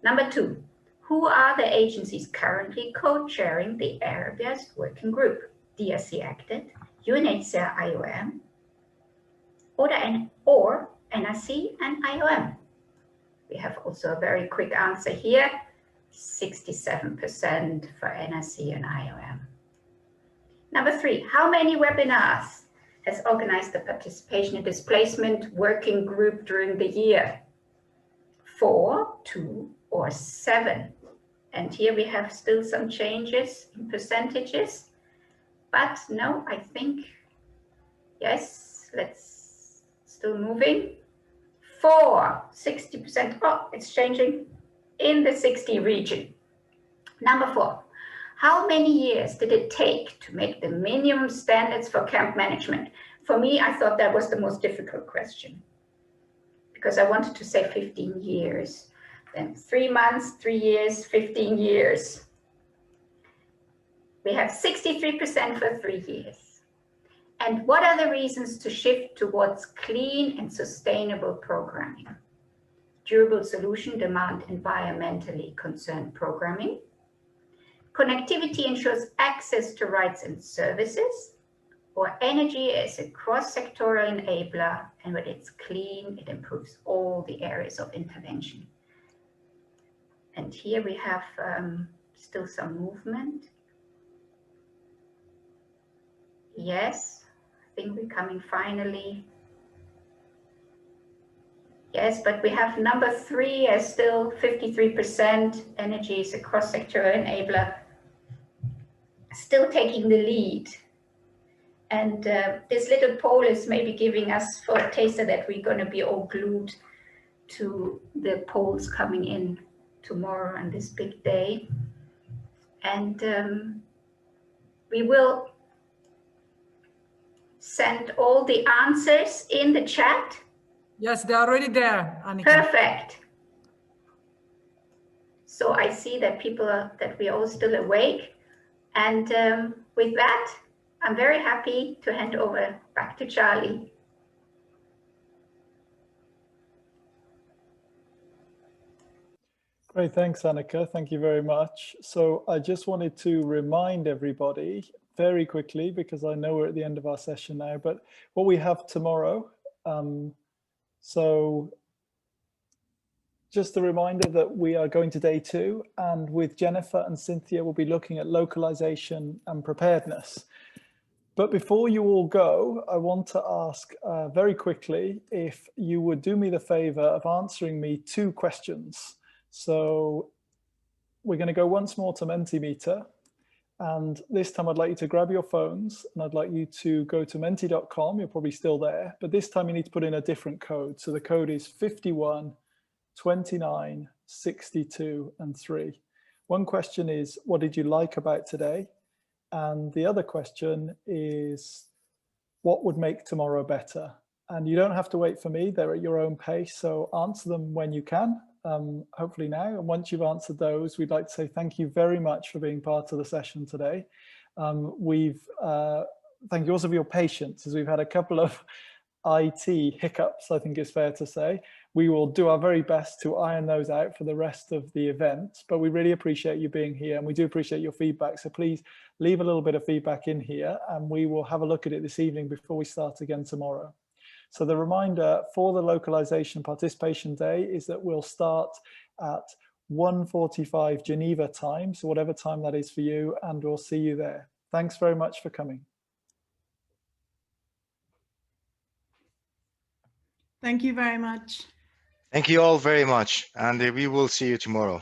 Number 2, who are the agencies currently co-chairing the area-based working group? DRC acted, UNHCR IOM, or NRC and IOM. We have also a very quick answer here, 67% for NRC and IOM. Number 3, how many webinars has organized the Participation and Displacement Working Group during the year? 4, 2, or 7? And here we have still some changes in percentages, but no, I think, yes, let's still moving. 4, 60%, oh, it's changing in the 60 region. Number 4, how many years did it take to make the minimum standards for camp management? For me, I thought that was the most difficult question because I wanted to say 15 years. Then 3 months, 3 years, 15 years. We have 63% for 3 years. And what are the reasons to shift towards clean and sustainable programming? Durable solution demand environmentally concerned programming. Connectivity ensures access to rights and services, or energy is a cross-sectoral enabler, and when it's clean, it improves all the areas of intervention. And here we have still some movement. Yes, I think we're coming finally. Yes, but we have number 3 as still 53%. Energy is a cross-sectoral enabler, still taking the lead. And this little poll is maybe giving us for a taster that we're going to be all glued to the polls coming in tomorrow on this big day. And we will send all the answers in the chat. Yes, they're already there, Annika. Perfect. So I see that that we're all still awake. And with that, I'm very happy to hand over back to Charlie. Great, thanks, Annika. Thank you very much. So I just wanted to remind everybody very quickly, because I know we're at the end of our session now, but what we have tomorrow. So just a reminder that we are going to day 2, and with Jennifer and Cynthia, we'll be looking at localization and preparedness. But before you all go, I want to ask very quickly if you would do me the favor of answering me 2 questions. So we're going to go once more to Mentimeter. And this time I'd like you to grab your phones and I'd like you to go to menti.com. You're probably still there, but this time you need to put in a different code. So the code is 51 29 62 and 3. One question is, what did you like about today? And the other question is, what would make tomorrow better? And you don't have to wait for me, they're at your own pace. So answer them when you can, hopefully now. And once you've answered those, we'd like to say thank you very much for being part of the session today. Thank you also for your patience, as we've had a couple of IT hiccups, I think it's fair to say. We will do our very best to iron those out for the rest of the event, but we really appreciate you being here and we do appreciate your feedback. So please leave a little bit of feedback in here and we will have a look at it this evening before we start again tomorrow. So the reminder for the localization participation day is that we'll start at 1:45 Geneva time, so whatever time that is for you, and we'll see you there. Thanks very much for coming. Thank you very much. Thank you all very much, and we will see you tomorrow.